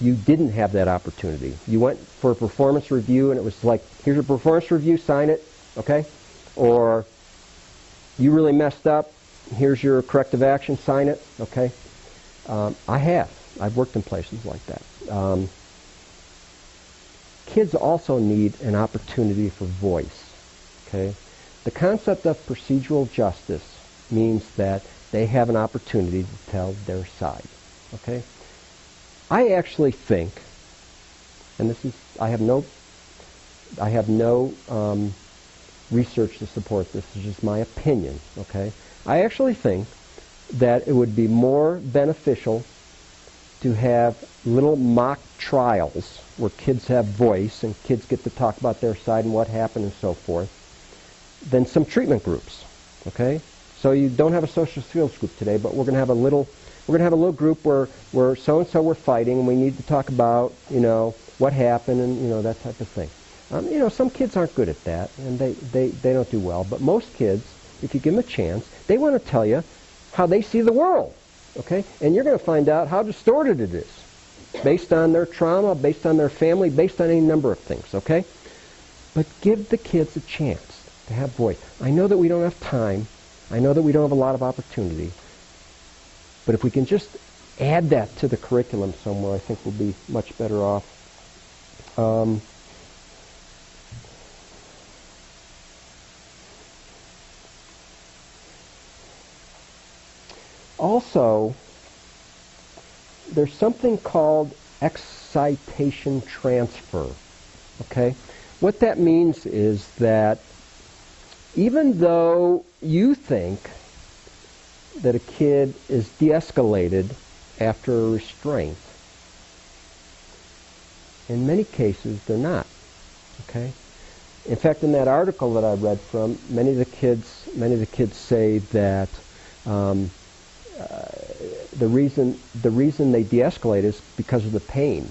[SPEAKER 1] you didn't have that opportunity. You went for a performance review and it was like, here's a performance review, sign it, okay? Or you really messed up, here's your corrective action, sign it, okay? I've worked in places like that. Kids also need an opportunity for voice, okay? The concept of procedural justice means that they have an opportunity to tell their side, okay? I actually think, and I have no research to support this, it's just my opinion, okay? I actually think that it would be more beneficial to have little mock trials where kids have voice and kids get to talk about their side and what happened and so forth than some treatment groups, okay? So you don't have a social skills group today, but we're going to have a little group where so and so were fighting and we need to talk about, what happened and that type of thing. Some kids aren't good at that and they don't do well, but most kids, if you give them a chance, they want to tell you how they see the world, okay? And you're going to find out how distorted it is based on their trauma, based on their family, based on any number of things, okay? But give the kids a chance to have voice. I know that we don't have time. I know that we don't have a lot of opportunity. But if we can just add that to the curriculum somewhere, I think we'll be much better off. Also, there's something called excitation transfer. Okay? What that means is that even though you think that a kid is de-escalated after a restraint, in many cases they're not. Okay? In fact, in that article that I read from, many of the kids say that the reason they de-escalate is because of the pain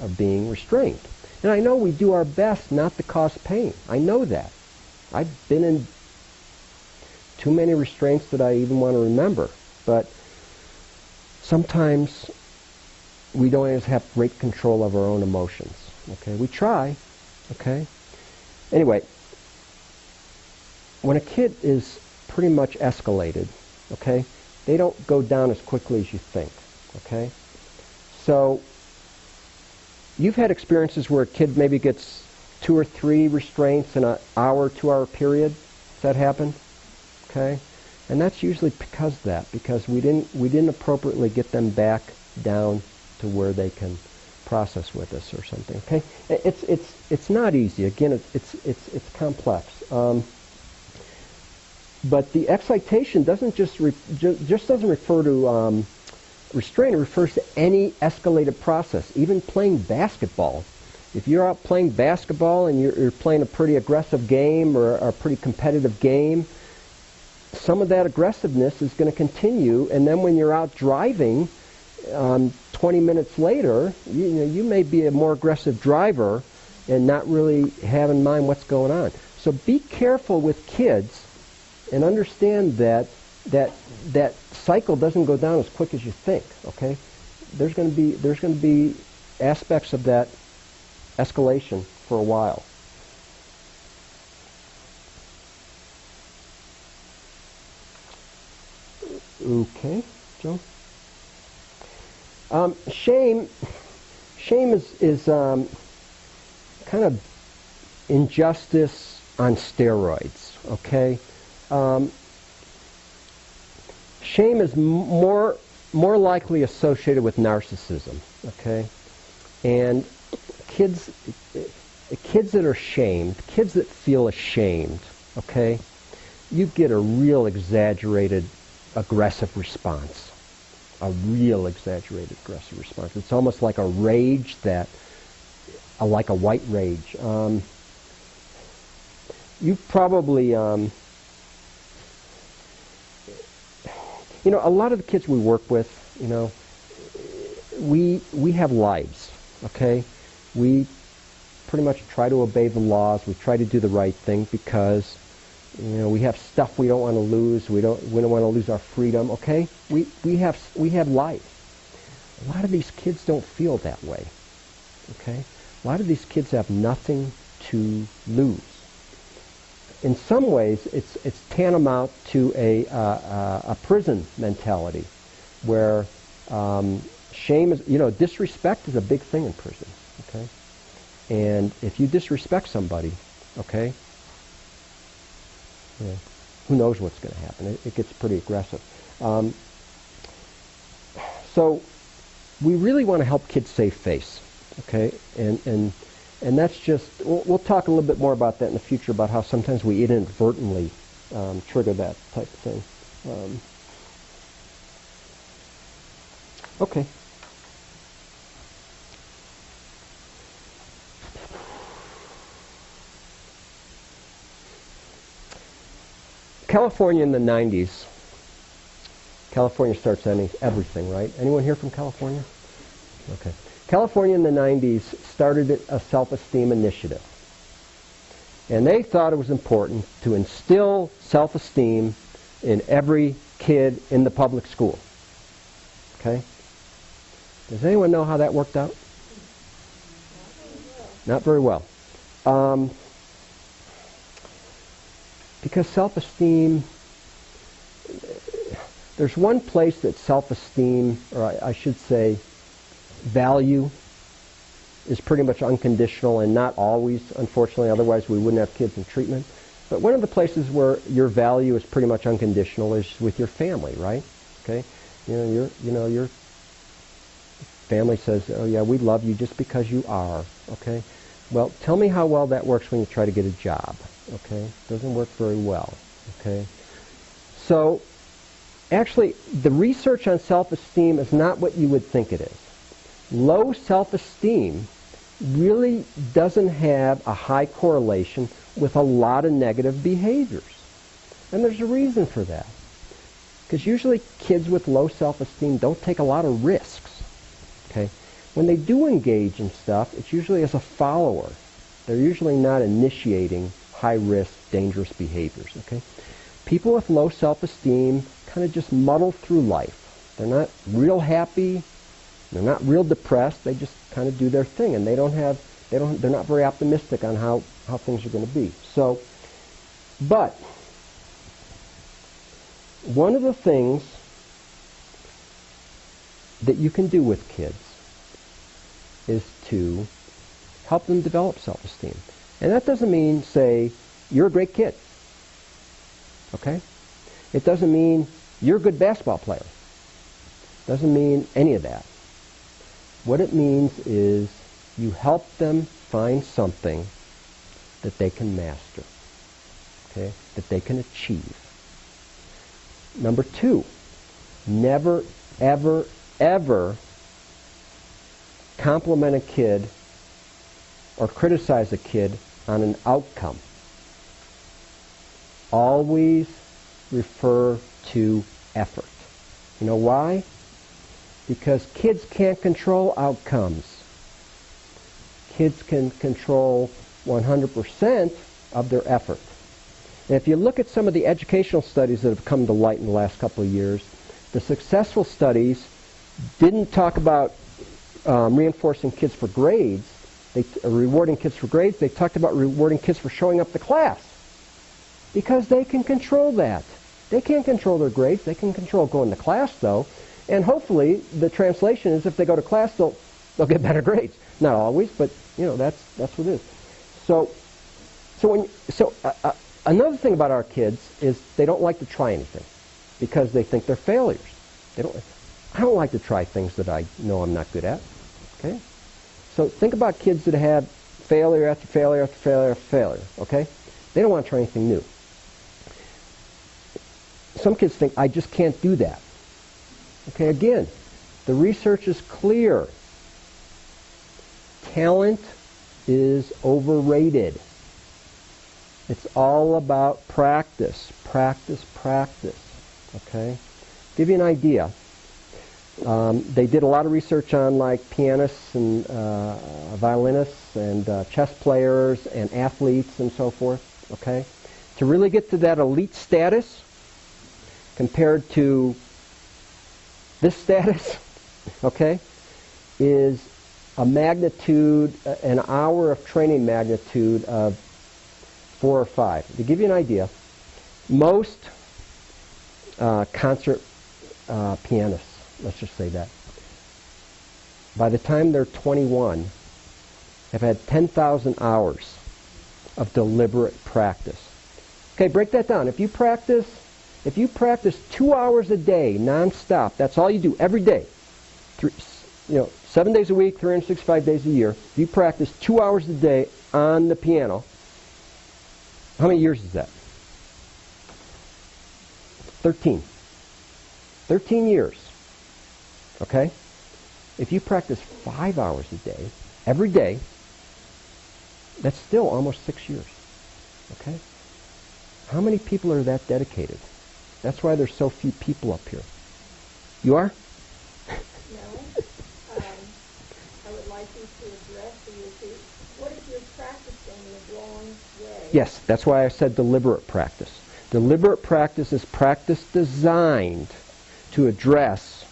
[SPEAKER 1] of being restrained. And I know we do our best not to cause pain. I know that. I've been in too many restraints that I even want to remember. But sometimes we don't always have great control of our own emotions. Okay? We try. Okay? Anyway, when a kid is pretty much escalated, okay, they don't go down as quickly as you think. Okay? So you've had experiences where a kid maybe gets 2 or 3 restraints in an hour, 2-hour period. Does that happen? Okay? And that's usually because we didn't appropriately get them back down to where they can process with us or something. Okay? It's not easy. Again, it's complex. But the excitation doesn't just doesn't refer to restraint. It refers to any escalated process, even playing basketball. If you're out playing basketball and you're playing a pretty aggressive game or a pretty competitive game, some of that aggressiveness is going to continue, and then when you're out driving 20 minutes later, you may be a more aggressive driver and not really have in mind what's going on. So be careful with kids and understand that cycle doesn't go down as quick as you think, okay? There's going to be aspects of that escalation for a while. Okay, Joe? Shame is kind of injustice on steroids, okay? Shame is more likely associated with narcissism, okay? And kids that are shamed, kids that feel ashamed, okay, you get a real exaggerated aggressive response. A real exaggerated aggressive response. It's almost like a rage like a white rage. You probably, a lot of the kids we work with, we have lives, okay? We pretty much try to obey the laws. We try to do the right thing because, we have stuff we don't want to lose. We don't want to lose our freedom, okay? We have life. A lot of these kids don't feel that way, okay? A lot of these kids have nothing to lose. In some ways, it's tantamount to a prison mentality, where shame is, disrespect is a big thing in prison, okay? And if you disrespect somebody, okay, who knows what's going to happen? It gets pretty aggressive. So we really want to help kids save face, okay? And that's just, we'll talk a little bit more about that in the future, about how sometimes we inadvertently trigger that type of thing. Okay. California in the 90s, California starts everything, right? Anyone here from California? Okay. California in the 90s started a self-esteem initiative. And they thought it was important to instill self-esteem in every kid in the public school. Okay? Does anyone know how that worked out? Not very well. Because self-esteem, there's one place that self-esteem, or I should say value, is pretty much unconditional, and not always, unfortunately, otherwise we wouldn't have kids in treatment. But one of the places where your value is pretty much unconditional is with your family, right? Okay? Your family says, oh yeah, we love you just because you are, okay? Well, tell me how well that works when you try to get a job, okay? Doesn't work very well, okay? So, actually, the research on self-esteem is not what you would think it is. Low self-esteem really doesn't have a high correlation with a lot of negative behaviors. And there's a reason for that. Because usually kids with low self-esteem don't take a lot of risks, okay? When they do engage in stuff, it's usually as a follower. They're usually not initiating high-risk, dangerous behaviors, okay? People with low self-esteem kind of just muddle through life. They're not real happy. They're not real depressed. They just kind of do their thing, and they're not very optimistic on how things are going to be. So, but one of the things that you can do with kids is to help them develop self-esteem. And that doesn't mean, say, you're a great kid. Okay? It doesn't mean you're a good basketball player. It doesn't mean any of that. What it means is you help them find something that they can master, okay, that they can achieve. Number 2, never, ever, ever compliment a kid or criticize a kid on an outcome. Always refer to effort. You know why? Because kids can't control outcomes. Kids can control 100% of their effort. And if you look at some of the educational studies that have come to light in the last couple of years, the successful studies didn't talk about reinforcing kids for grades, rewarding kids for grades. They talked about rewarding kids for showing up to class. Because they can control that. They can't control their grades. They can control going to class, though. And hopefully, the translation is if they go to class, they'll get better grades. Not always, but that's what it is. So another thing about our kids is they don't like to try anything because they think they're failures. I don't like to try things that I know I'm not good at. Okay? So think about kids that have failure after failure after failure after failure. Okay? They don't want to try anything new. Some kids think, I just can't do that. Okay, again, the research is clear. Talent is overrated. It's all about practice, practice, practice. Okay? Give you an idea. They did a lot of research on like pianists and violinists and chess players and athletes and so forth. Okay? To really get to that elite status compared to this status, okay, is a magnitude, an hour of training magnitude of 4 or 5. To give you an idea, most concert pianists, let's just say that, by the time they're 21, have had 10,000 hours of deliberate practice. Okay, break that down. If you practice 2 hours a day, nonstop, that's all you do every day, 7 days a week, 365 days a year, if you practice 2 hours a day on the piano, how many years is that? 13. 13 years. Okay? If you practice 5 hours a day, every day, that's still almost 6 years. Okay? How many people are that dedicated? That's why there's so few people up here. You are?
[SPEAKER 4] No. I would like you to address the issue. What if you're practicing the wrong way?
[SPEAKER 1] Yes, that's why I said deliberate practice. Deliberate practice is practice designed to address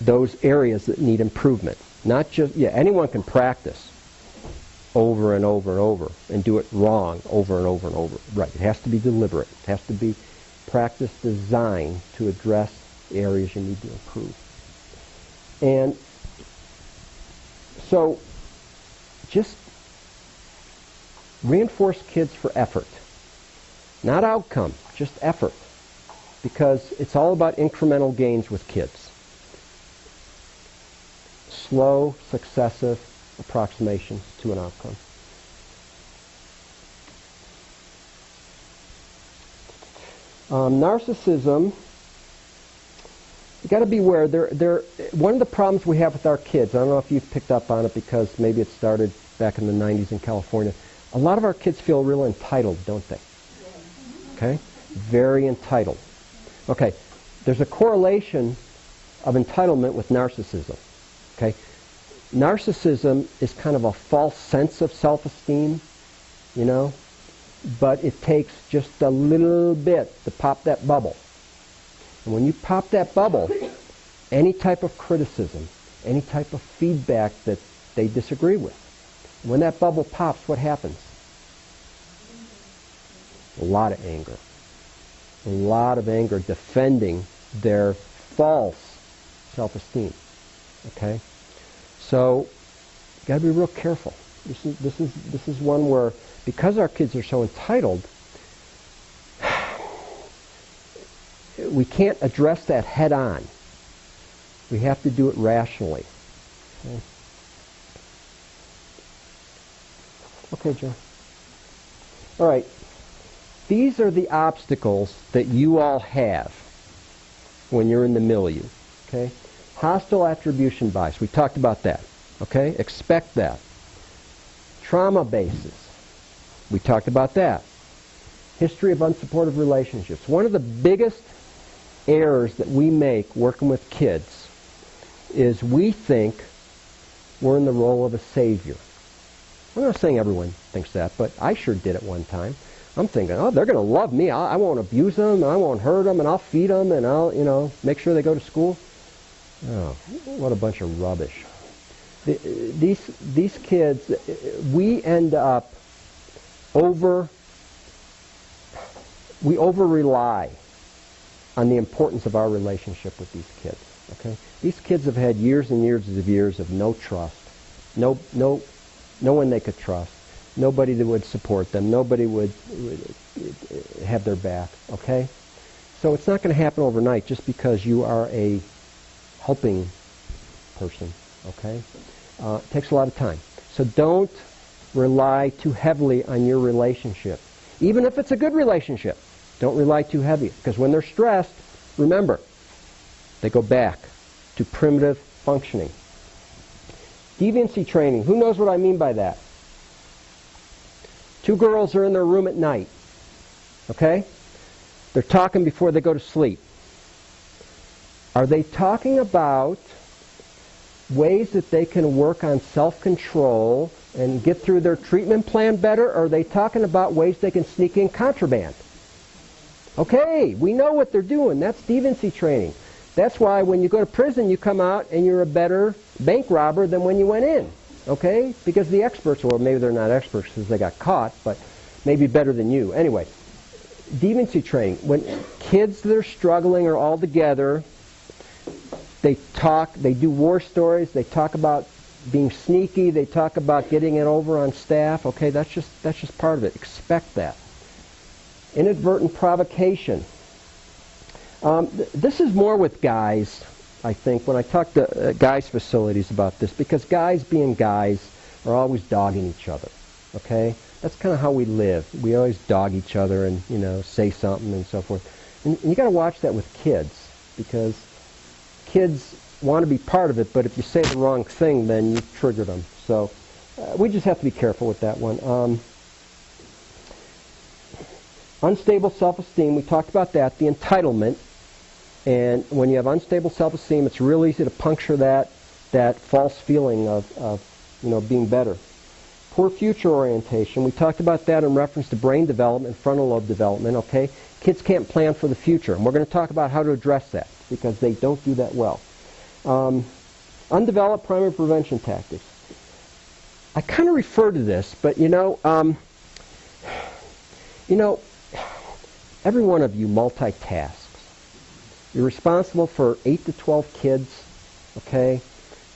[SPEAKER 1] those areas that need improvement. Not just, anyone can practice over and over and over and do it wrong over and over and over. Right, it has to be deliberate. It has to be practice designed to address the areas you need to improve. And so just reinforce kids for effort. Not outcome, just effort. Because it's all about incremental gains with kids. Slow, successive approximations to an outcome. Narcissism, you got to be aware. One of the problems we have with our kids, I don't know if you've picked up on it because maybe it started back in the 90s in California. A lot of our kids feel real entitled, don't they? Okay? Very entitled. Okay, there's a correlation of entitlement with narcissism. Okay? Narcissism is kind of a false sense of self-esteem, but it takes just a little bit to pop that bubble. And when you pop that bubble, any type of criticism, any type of feedback that they disagree with, when that bubble pops, what happens? A lot of anger. A lot of anger defending their false self-esteem. Okay? So, you got to be real careful. This is one where, because our kids are so entitled, we can't address that head on. We have to do it rationally. Okay, Joe. All right. These are the obstacles that you all have when you're in the milieu. Okay? Hostile attribution bias. We talked about that. Okay? Expect that. Trauma bases. We talked about that. History of unsupportive relationships. One of the biggest errors that we make working with kids is we think we're in the role of a savior. I'm not saying everyone thinks that, but I sure did at one time. I'm thinking, oh, they're going to love me. I won't abuse them, I won't hurt them, and I'll feed them, and I'll, make sure they go to school. Oh, what a bunch of rubbish. These kids, we end up we over-rely on the importance of our relationship with these kids. Okay, these kids have had years and years of no trust, no one they could trust, nobody that would support them, nobody would have their back. Okay, so it's not going to happen overnight just because you are a helping person. Okay, it takes a lot of time. So don't rely too heavily on your relationship, even if it's a good relationship. Don't rely too heavy, because when they're stressed, remember, they go back to primitive functioning. Deviancy training. Who knows what I mean by that? Two girls are in their room at night. Okay? They're talking before they go to sleep. Are they talking about ways that they can work on self-control and get through their treatment plan better, or are they talking about ways they can sneak in contraband? Okay, we know what they're doing. That's deviancy training. That's why when you go to prison, you come out and you're a better bank robber than when you went in. Okay? Because the experts, or maybe they're not experts because they got caught, but maybe better than you. Anyway, deviancy training. When kids that are struggling are all together, they talk, they do war stories, they talk about being sneaky, they talk about getting it over on staff. Okay, that's just part of it. Expect that. Inadvertent provocation. This is more with guys, I think, when I talk to guys' facilities about this, because guys being guys are always dogging each other. Okay? That's kind of how we live. We always dog each other and, say something and so forth. And you got to watch that with kids, because kids want to be part of it, but if you say the wrong thing, then you trigger them. So we just have to be careful with that one. Unstable self-esteem, we talked about that. The entitlement. And when you have unstable self-esteem, it's real easy to puncture that false feeling of being better. Poor future orientation, we talked about that in reference to brain development, frontal lobe development. Okay, kids can't plan for the future, and we're going to talk about how to address that, because they don't do that well. Undeveloped primary prevention tactics. I kind of refer to this, but every one of you multitasks. You're responsible for 8 to 12 kids, okay?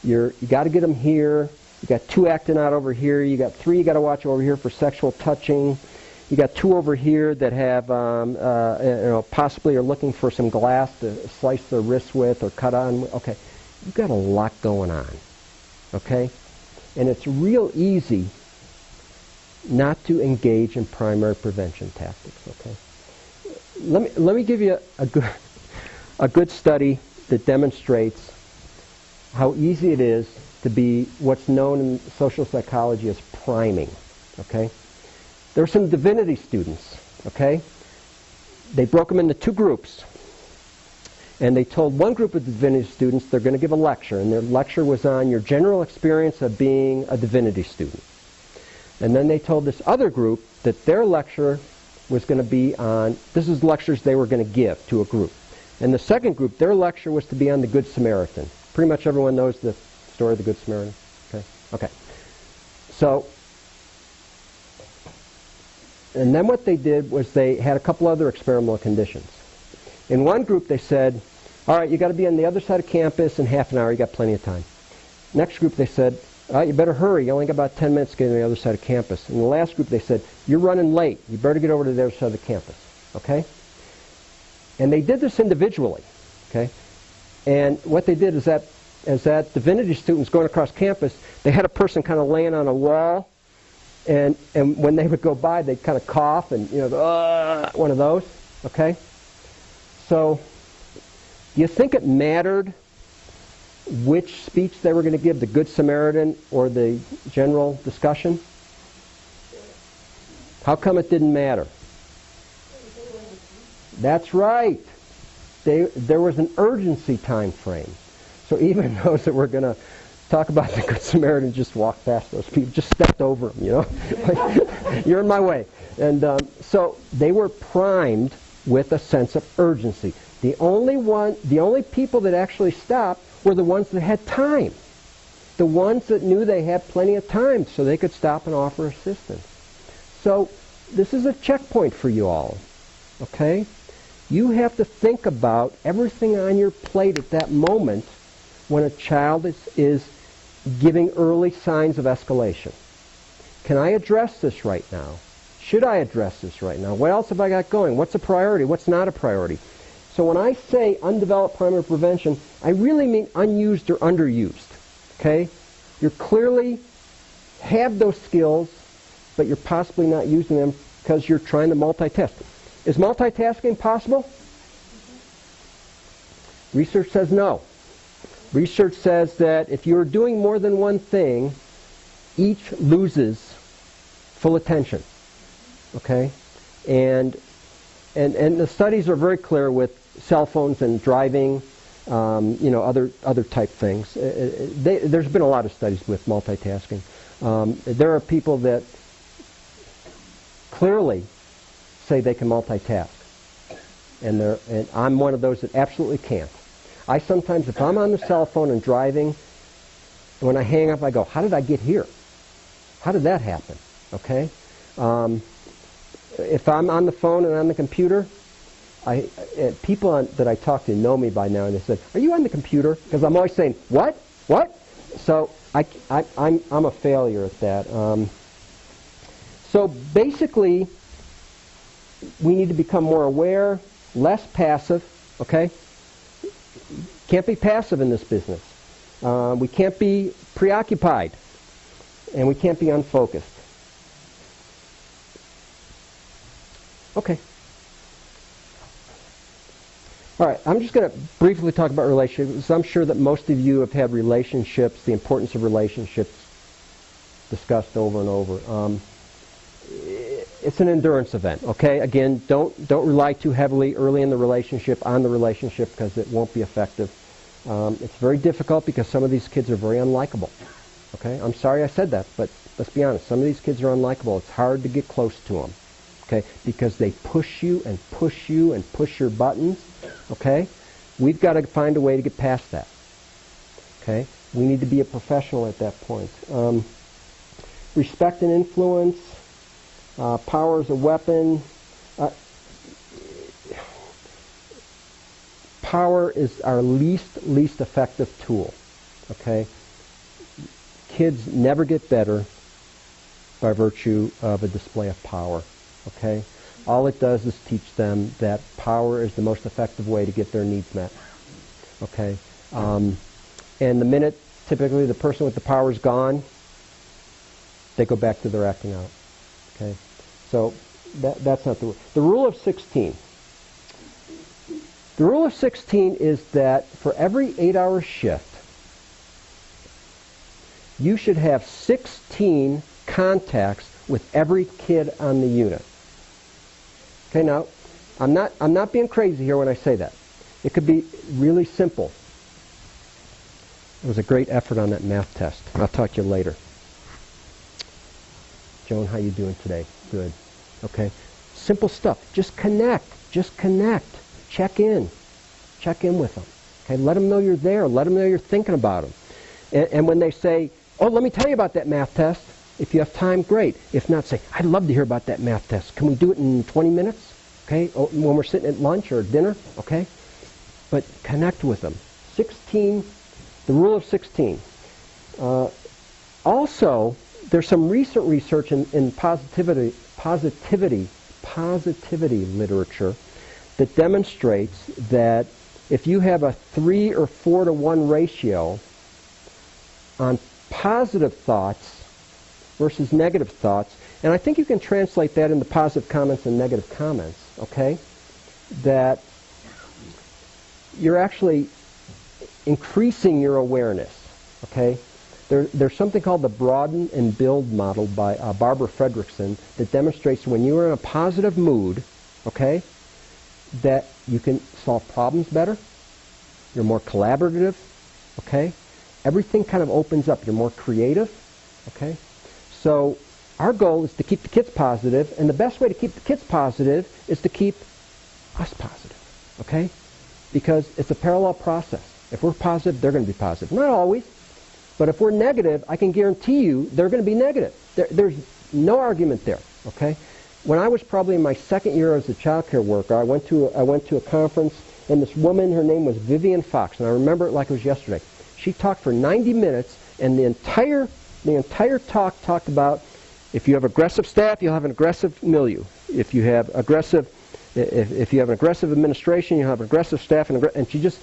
[SPEAKER 1] You got to get them here. You got 2 acting out over here. You got 3 you got to watch over here for sexual touching. You got 2 over here that have, possibly are looking for some glass to slice their wrists with or cut on. Okay, you've got a lot going on, okay? And it's real easy not to engage in primary prevention tactics, okay? Let me give you a good study that demonstrates how easy it is to be what's known in social psychology as priming, okay? There were some divinity students, okay? They broke them into 2 groups. And they told one group of divinity students they're going to give a lecture, and their lecture was on your general experience of being a divinity student. And then they told this other group that their lecture was going to be on, this is lectures they were going to give to a group. And the second group, their lecture was to be on the Good Samaritan. Pretty much everyone knows the story of the Good Samaritan. Okay. So, and then what they did was they had a couple other experimental conditions. In one group they said, all right, you got to be on the other side of campus in half an hour, you got plenty of time. Next group they said, all right, you better hurry, you only got about 10 minutes to get to the other side of campus. In the last group they said, you're running late, you better get over to the other side of the campus. Okay? And they did this individually. Okay? And what they did is that as that divinity student was going across campus, they had a person kind of laying on a wall, and when they would go by, they'd kind of cough and, one of those. Okay? So, do you think it mattered which speech they were going to give, the Good Samaritan or the general discussion? How come it didn't matter? That's right. There was an urgency time frame. So even those that were going to talk about the Good Samaritan just walked past those people, just stepped over them, you know. Like, you're in my way. And so they were primed with a sense of urgency. The only people that actually stopped were the ones that had time. The ones that knew they had plenty of time so they could stop and offer assistance. So this is a checkpoint for you all, okay? You have to think about everything on your plate at that moment when a child is giving early signs of escalation. Can I address this right now? Should I address this right now? What else have I got going? What's a priority? What's not a priority? So when I say undeveloped primary prevention, I really mean unused or underused. Okay? You clearly have those skills, but you're possibly not using them because you're trying to multitask. Is multitasking possible? Research says no. Research says that if you're doing more than one thing, each loses full attention. Okay? And the studies are very clear with cell phones and driving, other type things. There's been a lot of studies with multitasking. There are people that clearly say they can multitask. And I'm one of those that absolutely can't. I sometimes, if I'm on the cell phone and driving, when I hang up, I go, how did I get here? How did that happen? Okay? If I'm on the phone and on the computer, people that I talk to know me by now, and they say, are you on the computer? Because I'm always saying, what? What? So I'm a failure at that. So basically, we need to become more aware, less passive, okay? Can't be passive in this business. We can't be preoccupied, and we can't be unfocused. Okay. All right, I'm just going to briefly talk about relationships. I'm sure that most of you have had relationships, the importance of relationships discussed over and over. It's an endurance event, okay? Again, don't rely too heavily early in the relationship on the relationship because it won't be effective. It's very difficult because some of these kids are very unlikable, okay? I'm sorry I said that, but let's be honest. Some of these kids are unlikable. It's hard to get close to them, okay? Because they push you and push you and push your buttons, okay? We've got to find a way to get past that, okay? We need to be a professional at that point. Respect and influence. Power is a weapon. Power is our least effective tool. Okay? Kids never get better by virtue of a display of power. Okay? All it does is teach them that power is the most effective way to get their needs met. Okay? And the minute typically the person with the power is gone, they go back to their acting out. Okay? So that's not the rule. The rule of 16. The rule of 16 is that for every 8-hour shift, you should have 16 contacts with every kid on the unit. Okay, now, I'm not being crazy here when I say that. It could be really simple. It was a great effort on that math test. I'll talk to you later. Joan, how you doing today? Good. Okay. Simple stuff. Just connect. Just connect. Check in. Check in with them. Okay. Let them know you're there. Let them know you're thinking about them. And when they say, oh, let me tell you about that math test. If you have time, great. If not, say, I'd love to hear about that math test. Can we do it in 20 minutes? Okay. When we're sitting at lunch or dinner? Okay. But connect with them. 16, the rule of 16. Also, there's some recent research in positivity literature that demonstrates that if you have a 3 or 4 to 1 ratio on positive thoughts versus negative thoughts, and I think you can translate that into positive comments and negative comments, okay, that you're actually increasing your awareness, okay? There's something called the broaden and build model by Barbara Fredrickson that demonstrates when you are in a positive mood, okay, that you can solve problems better. You're more collaborative, okay? Everything kind of opens up. You're more creative, okay? So our goal is to keep the kids positive, and the best way to keep the kids positive is to keep us positive, okay? Because it's a parallel process. If we're positive, they're going to be positive. Not always, but if we're negative, I can guarantee you they're going to be negative. There's no argument there, okay? When I was probably in my second year as a child care worker, I went to a conference, and this woman, her name was Vivian Fox, and I remember it like it was yesterday. She talked for 90 minutes, and the entire talk talked about if you have aggressive staff, you'll have an aggressive milieu. If you have if you have an aggressive administration, you'll have an aggressive staff, and she just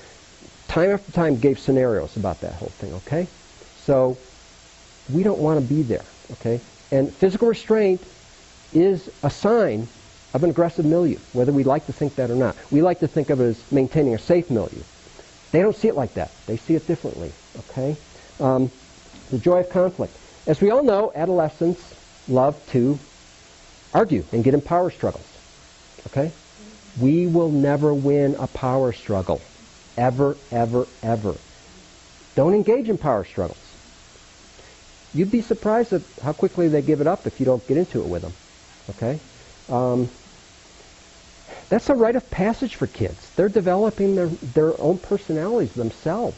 [SPEAKER 1] time after time gave scenarios about that whole thing, okay? So we don't want to be there, okay? And physical restraint is a sign of an aggressive milieu, whether we like to think that or not. We like to think of it as maintaining a safe milieu. They don't see it like that. They see it differently, okay? The joy of conflict. As we all know, adolescents love to argue and get in power struggles, okay? We will never win a power struggle. Ever, ever, ever. Don't engage in power struggles. You'd be surprised at how quickly they give it up if you don't get into it with them, okay? That's a rite of passage for kids. They're developing their own personalities themselves.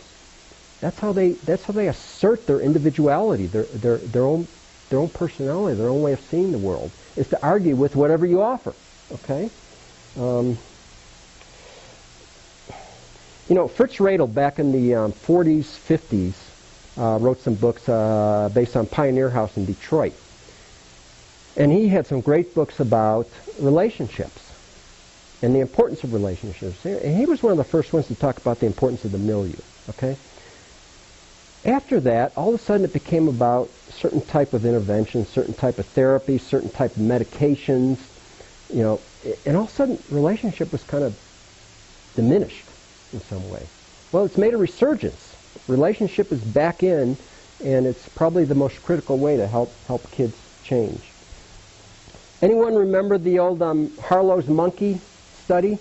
[SPEAKER 1] That's how they assert their individuality, their own personality, their own way of seeing the world, is to argue with whatever you offer. Okay? Fritz Radel back in the 40s, 50s wrote some books based on Pioneer House in Detroit. And he had some great books about relationships and the importance of relationships. And he was one of the first ones to talk about the importance of the milieu. Okay? After that, all of a sudden it became about certain type of intervention, certain type of therapy, certain type of medications, and all of a sudden relationship was kind of diminished in some way. Well, it's made a resurgence. Relationship is back in, and it's probably the most critical way to help kids change. Anyone remember the old Harlow's monkey study?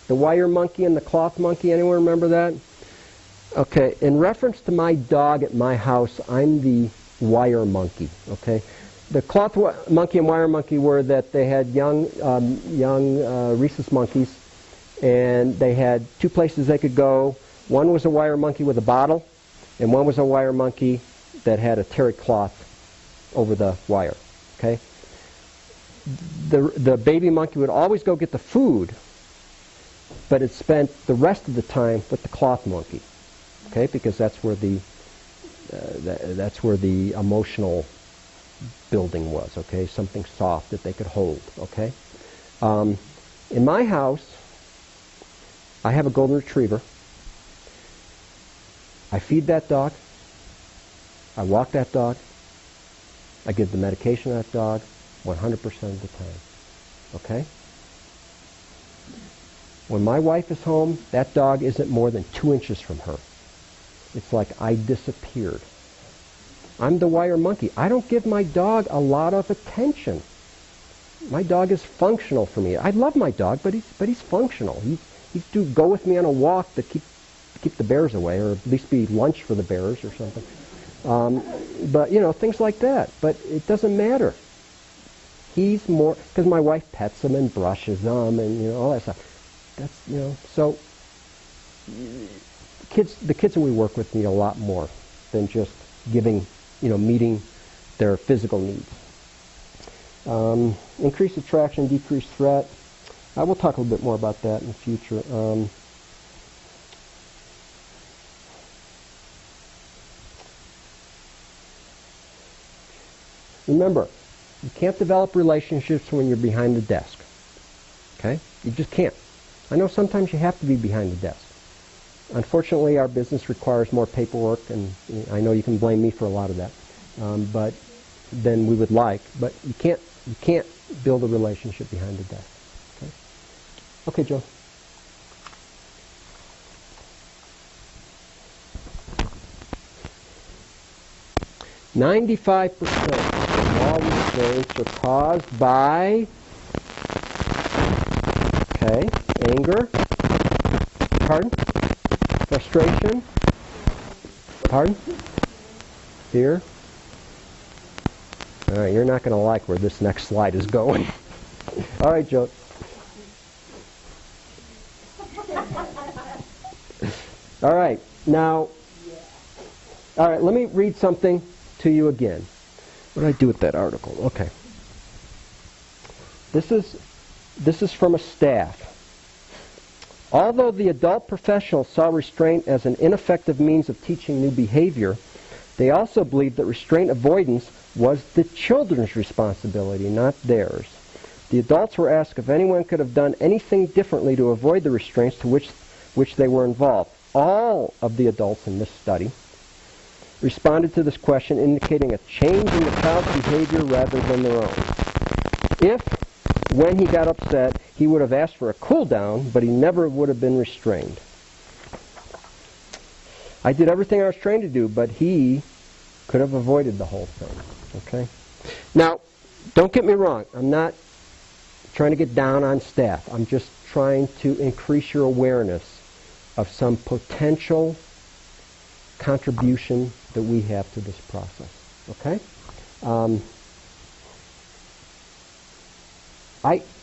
[SPEAKER 1] The wire monkey and the cloth monkey? Anyone remember that? Okay, in reference to my dog at my house, I'm the wire monkey, okay? The cloth monkey and wire monkey were that they had young rhesus monkeys, and they had two places they could go. One was a wire monkey with a bottle, and one was a wire monkey that had a terry cloth over the wire, okay? The baby monkey would always go get the food, but it spent the rest of the time with the cloth monkey. Okay, because that's where the emotional building was. Okay, something soft that they could hold. Okay, in my house, I have a golden retriever. I feed that dog. I walk that dog. I give the medication to that dog 100% of the time. Okay. When my wife is home, that dog isn't more than 2 inches from her. It's like I disappeared. I'm the wire monkey. I don't give my dog a lot of attention. My dog is functional for me. I love my dog, but he's functional. He's to go with me on a walk to keep the bears away, or at least be lunch for the bears or something. But things like that. But it doesn't matter. He's more, because my wife pets him and brushes him and all that stuff. That's so. The kids that we work with need a lot more than just meeting their physical needs. Increased attraction, decreased threat. We'll talk a little bit more about that in the future. Remember, you can't develop relationships when you're behind the desk. Okay? You just can't. I know sometimes you have to be behind the desk. Unfortunately, our business requires more paperwork, and I know you can blame me for a lot of that, but than we would like. But you can't build a relationship behind the desk. Okay, okay, Joe. "95% of all restraints are caused by Okay. Anger. Pardon? Frustration. Pardon? Fear. All right, you're not going to like where this next slide is going. All right, Joe. All right, now, all right, let me read something to you again. What did I do with that article? Okay. This is from a staff. Although the adult professionals saw restraint as an ineffective means of teaching new behavior, they also believed that restraint avoidance was the children's responsibility, not theirs. The adults were asked if anyone could have done anything differently to avoid the restraints to which they were involved. All of the adults in this study responded to this question, indicating a change in the child's behavior rather than their own. If, when he got upset, he would have asked for a cool down, but he never would have been restrained. I did everything I was trained to do, but he could have avoided the whole thing. Okay? Now, don't get me wrong. I'm not trying to get down on staff. I'm just trying to increase your awareness of some potential contribution that we have to this process. Okay?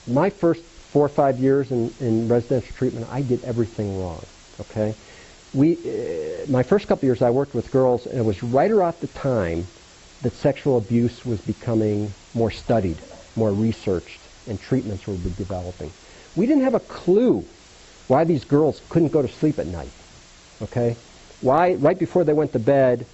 [SPEAKER 1] My first 4 or 5 years in residential treatment, I did everything wrong. Okay? My first couple of years I worked with girls, and it was right around the time that sexual abuse was becoming more studied, more researched, and treatments were developing. We didn't have a clue why these girls couldn't go to sleep at night. Okay? Why, right before they went to bed,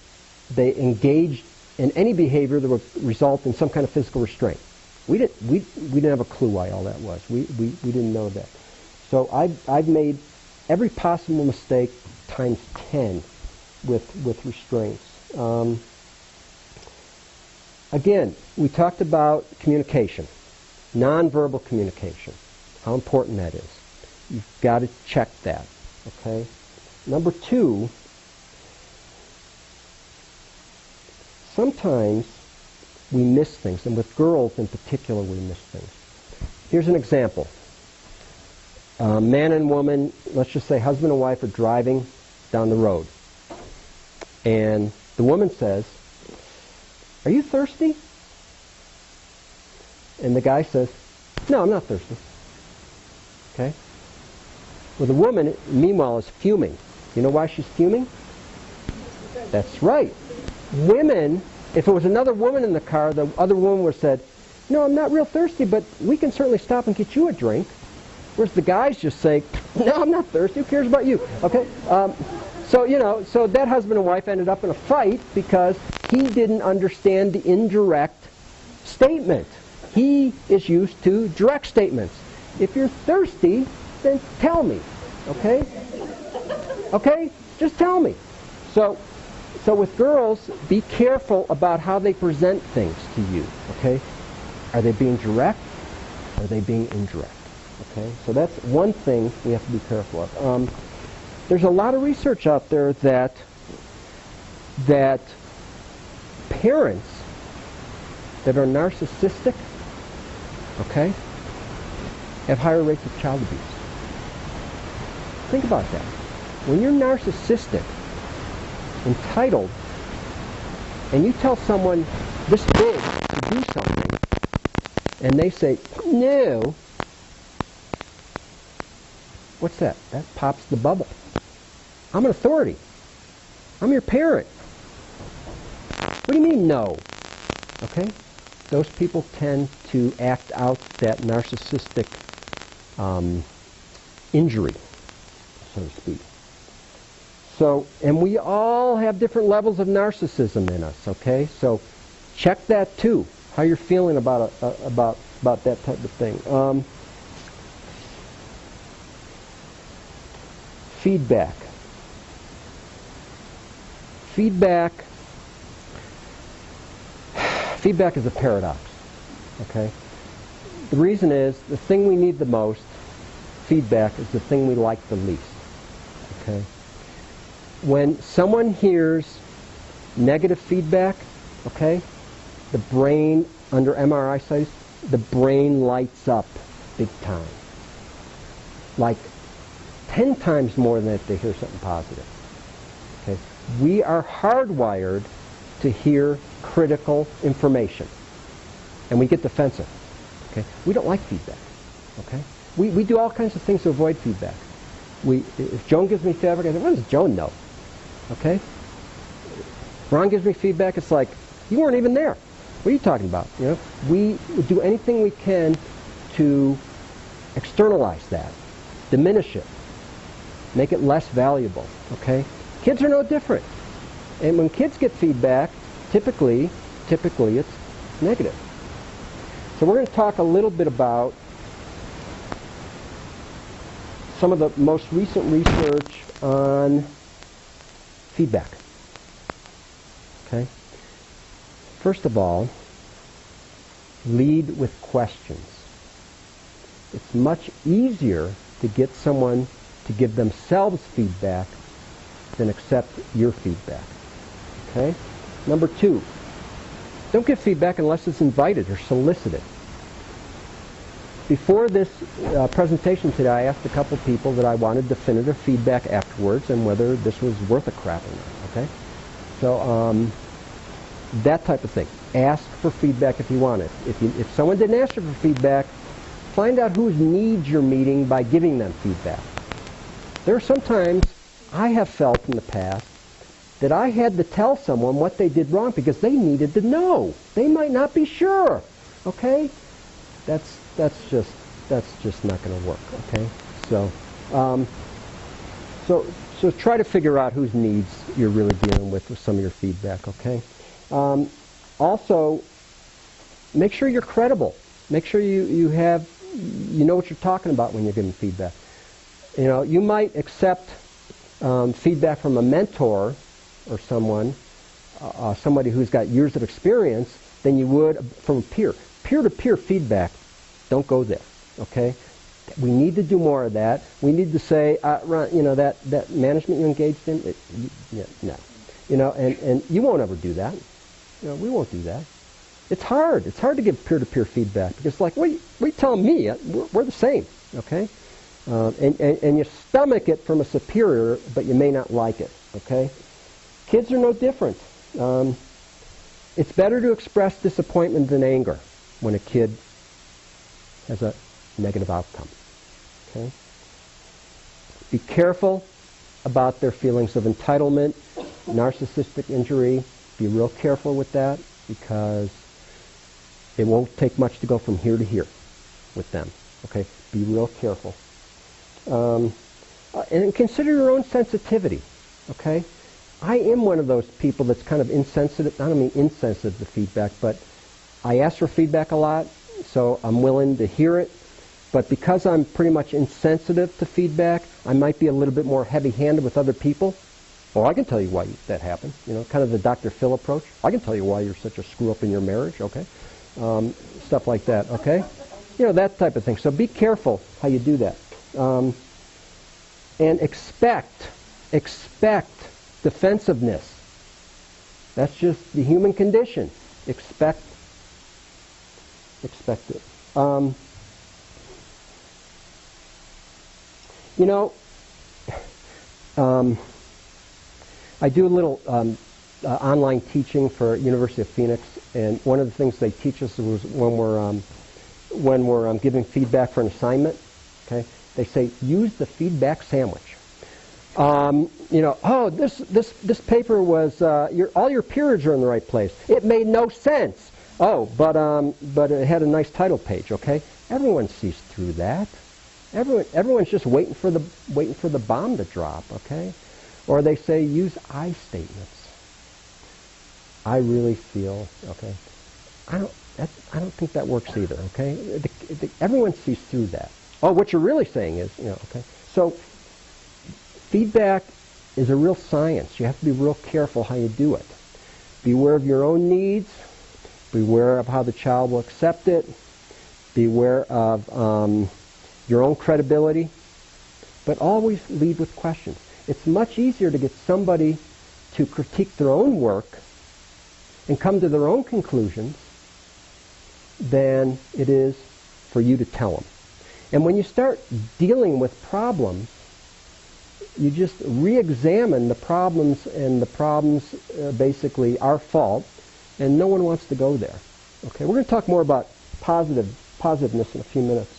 [SPEAKER 1] they engaged in any behavior that would result in some kind of physical restraint. We didn't have a clue why all that was. We didn't know that. So I've made every possible mistake times 10 with restraints. Again, we talked about communication, nonverbal communication, how important that is. You've got to check that. Okay. Number 2, sometimes we miss things, and with girls in particular we miss things. Here's an example. Man and woman, let's just say husband and wife are driving down the road. And the woman says, "Are you thirsty?" And the guy says, "No, I'm not thirsty." Okay? Well, the woman, meanwhile, is fuming. You know why she's fuming? That's right. Women, if it was another woman in the car, the other woman would have said, "No, I'm not real thirsty, but we can certainly stop and get you a drink." Whereas the guys just say, "No, I'm not thirsty. Who cares about you?" Okay? So that husband and wife ended up in a fight because he didn't understand the indirect statement. He is used to direct statements. If you're thirsty, then tell me. Okay? Okay? Just tell me. So with girls, be careful about how they present things to you. Okay? Are they being direct? Or are they being indirect? Okay? So that's one thing we have to be careful of. There's a lot of research out there that parents that are narcissistic, okay, have higher rates of child abuse. Think about that. When you're narcissistic, entitled, and you tell someone this big to do something, and they say, "No," what's that? That pops the bubble. I'm an authority. I'm your parent. What do you mean, no? Okay? Those people tend to act out that narcissistic injury, so to speak. So, and we all have different levels of narcissism in us, okay? So check that too, how you're feeling about that type of thing. Feedback. Feedback is a paradox, okay? The reason is the thing we need the most, feedback, is the thing we like the least, okay? When someone hears negative feedback, okay, the brain, under MRI studies, the brain lights up big time. like 10 times more than if they hear something positive. Okay? We are hardwired to hear critical information, and we get defensive. Okay? We don't like feedback. Okay? We do all kinds of things to avoid feedback. If Joan gives me feedback, I say, what does Joan know? Okay? Ron gives me feedback, it's like, you weren't even there. What are you talking about? You know? We do anything we can to externalize that, diminish it, make it less valuable. Okay? Kids are no different. And when kids get feedback, typically it's negative. So we're going to talk a little bit about some of the most recent research on feedback. Okay? First of all, lead with questions. It's much easier to get someone to give themselves feedback than accept your feedback. Okay? Number 2, don't give feedback unless it's invited or solicited. Before this presentation today, I asked a couple people that I wanted definitive feedback afterwards and whether this was worth a crap or not. Okay? So that type of thing. Ask for feedback if you want it. If someone didn't ask you for feedback, find out whose needs you're meeting by giving them feedback. There are sometimes I have felt in the past that I had to tell someone what they did wrong because they needed to know. They might not be sure. Okay? That's just not going to work. Okay? So try to figure out whose needs you're really dealing with some of your feedback. Okay? Also, make sure you're credible. Make sure you know what you're talking about when you're giving feedback. You know, you might accept feedback from a mentor or somebody who's got years of experience than you would from a peer. Peer-to-peer feedback, don't go there. Okay? We need to do more of that. We need to say, Ron, you know, that management you engaged in, no. You know, and you won't ever do that. You know, we won't do that. It's hard. It's hard to give peer-to-peer feedback because it's like, what are you telling me? We're the same. Okay? And you stomach it from a superior, but you may not like it. Okay? Kids are no different. It's better to express disappointment than anger when a kid has a negative outcome. Okay? Be careful about their feelings of entitlement, narcissistic injury. Be real careful with that because it won't take much to go from here to here with them. Okay? Be real careful. And consider your own sensitivity. Okay? I am one of those people that's kind of insensitive. I don't mean insensitive to feedback, but I ask for feedback a lot, so I'm willing to hear it. But because I'm pretty much insensitive to feedback, I might be a little bit more heavy-handed with other people. Oh, I can tell you why that happened. You know, kind of the Dr. Phil approach. I can tell you why you're such a screw-up in your marriage, okay? Stuff like that, okay? You know, that type of thing. So be careful how you do that. And expect defensiveness. That's just the human condition. Expect it. You know, I do a little online teaching for University of Phoenix, and one of the things they teach us was when we're giving feedback for an assignment. Okay, they say use the feedback sandwich. You know, oh, this paper was all your periods are in the right place. It made no sense. Oh, but it had a nice title page. Okay, everyone sees through that. Everyone's just waiting for the bomb to drop. Okay, or they say use I statements. I really feel. Okay, I don't think that works either. Okay, everyone sees through that. Oh, what you're really saying is, you know, okay. So feedback is a real science. You have to be real careful how you do it. Beware of your own needs. Beware of how the child will accept it. Beware of your own credibility. But always lead with questions. It's much easier to get somebody to critique their own work and come to their own conclusions than it is for you to tell them. And when you start dealing with problems, you just re-examine the problems, and the problems basically are fault, and no one wants to go there. Okay, we're going to talk more about positiveness in a few minutes.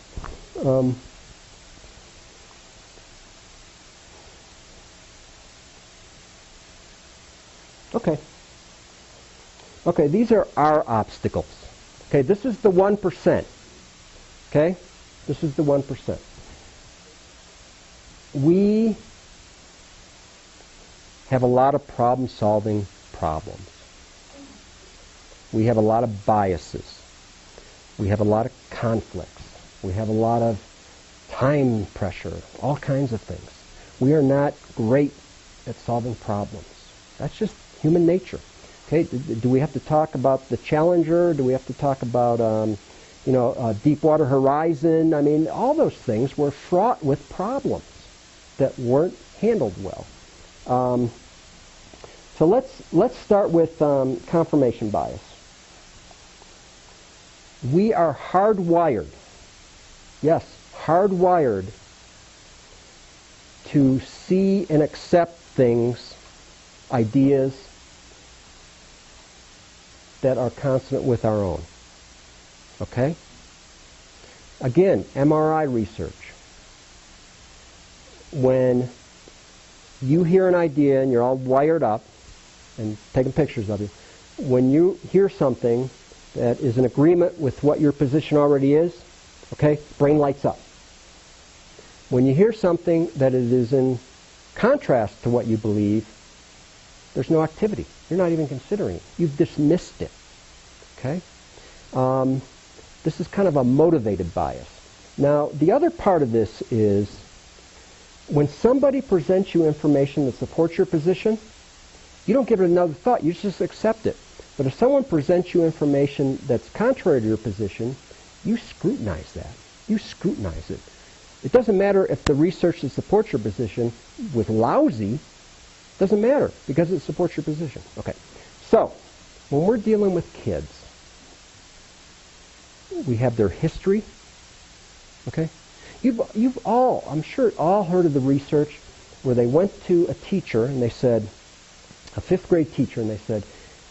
[SPEAKER 1] Okay, these are our obstacles. Okay, this is the 1%. Okay, this is the 1%. We have a lot of problem-solving problems. We have a lot of biases. We have a lot of conflicts. We have a lot of time pressure, all kinds of things. We are not great at solving problems. That's just human nature. Okay, do we have to talk about the Challenger? Do we have to talk about, Deepwater Horizon? I mean, all those things were fraught with problems that weren't handled well. So let's start with confirmation bias. We are hardwired, yes, hardwired to see and accept things, ideas that are consonant with our own. Okay? Again, MRI research. When you hear an idea and you're all wired up and taking pictures of it, when you hear something that is in agreement with what your position already is, okay, brain lights up. When you hear something that it is in contrast to what you believe, there's no activity. You're not even considering it. You've dismissed it. Okay? This is kind of a motivated bias. Now, the other part of this is when somebody presents you information that supports your position, you don't give it another thought. You just accept it. But if someone presents you information that's contrary to your position, you scrutinize that. You scrutinize it. It doesn't matter if the research that supports your position was lousy. Doesn't matter because it supports your position. Okay. So, when we're dealing with kids, we have their history. Okay? You've all, I'm sure, all heard of the research where they went to a teacher and they said, a 5th grade teacher, and they said,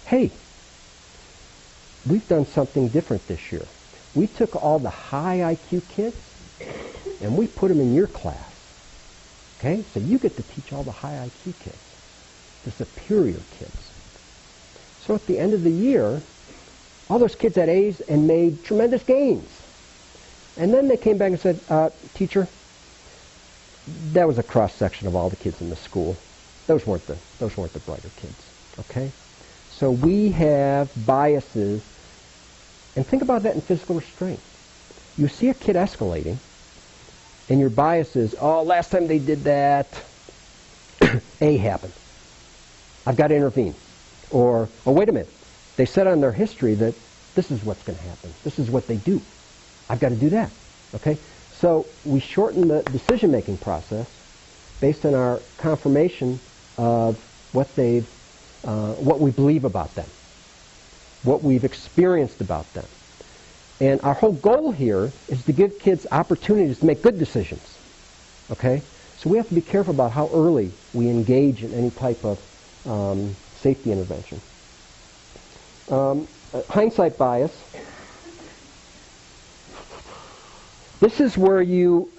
[SPEAKER 1] hey, we've done something different this year. We took all the high IQ kids and we put them in your class. Okay? So you get to teach all the high IQ kids, the superior kids. So at the end of the year, all those kids had A's and made tremendous gains. And then they came back and said, teacher, that was a cross-section of all the kids in the school. Those weren't the brighter kids. Okay? So we have biases. And think about that in physical restraint. You see a kid escalating, and your bias is, oh, last time they did that, A happened. I've got to intervene. Or, oh, wait a minute. They said on their history that this is what's going to happen. This is what they do. I've got to do that. Okay? So we shorten the decision-making process based on our confirmation of what we believe about them, what we've experienced about them. And our whole goal here is to give kids opportunities to make good decisions. Okay? So we have to be careful about how early we engage in any type of safety intervention. Hindsight bias. This is where you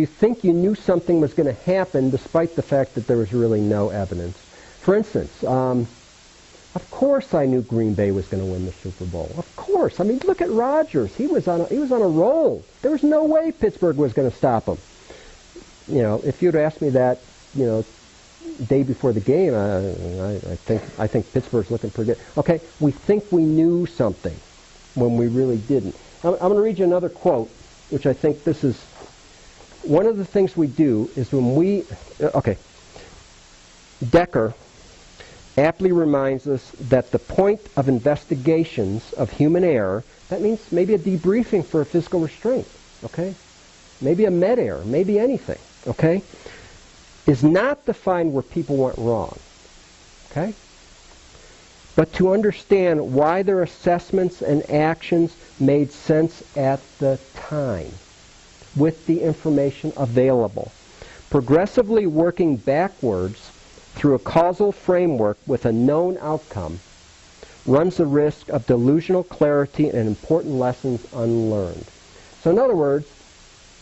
[SPEAKER 1] think you knew something was going to happen despite the fact that there was really no evidence. For instance, of course I knew Green Bay was going to win the Super Bowl. Of course. I mean, look at Rodgers. He was on a roll. There was no way Pittsburgh was going to stop him. You know, if you'd asked me that, day before the game, I think Pittsburgh's looking pretty good. Okay, we think we knew something when we really didn't. I'm going to read you another quote, which I think this is one of the things we do is when we, Decker aptly reminds us that the point of investigations of human error, that means maybe a debriefing for a physical restraint, okay? Maybe a med error, maybe anything, okay? Is not to find where people went wrong, okay? But to understand why their assessments and actions made sense at the time. with the information available. Progressively working backwards through a causal framework with a known outcome runs the risk of delusional clarity and important lessons unlearned. So in other words,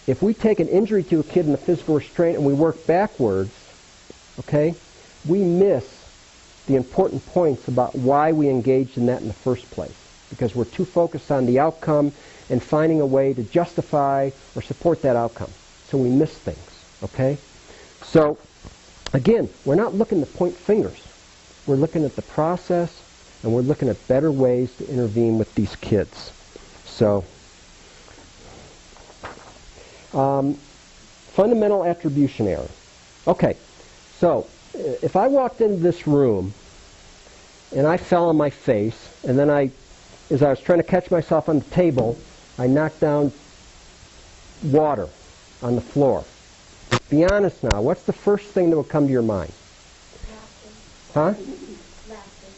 [SPEAKER 1] if we take an injury to a kid in a physical restraint and we work backwards, okay, we miss the important points about why we engaged in that in the first place, because we're too focused on the outcome and finding a way to justify or support that outcome. So we miss things, okay? So, again, we're not looking to point fingers. We're looking at the process, and we're looking at better ways to intervene with these kids. So, fundamental attribution error. Okay, so if I walked into this room and I fell on my face, and then as I was trying to catch myself on the table, I knocked down water on the floor. Be honest now, what's the first thing that would come to your mind? Huh?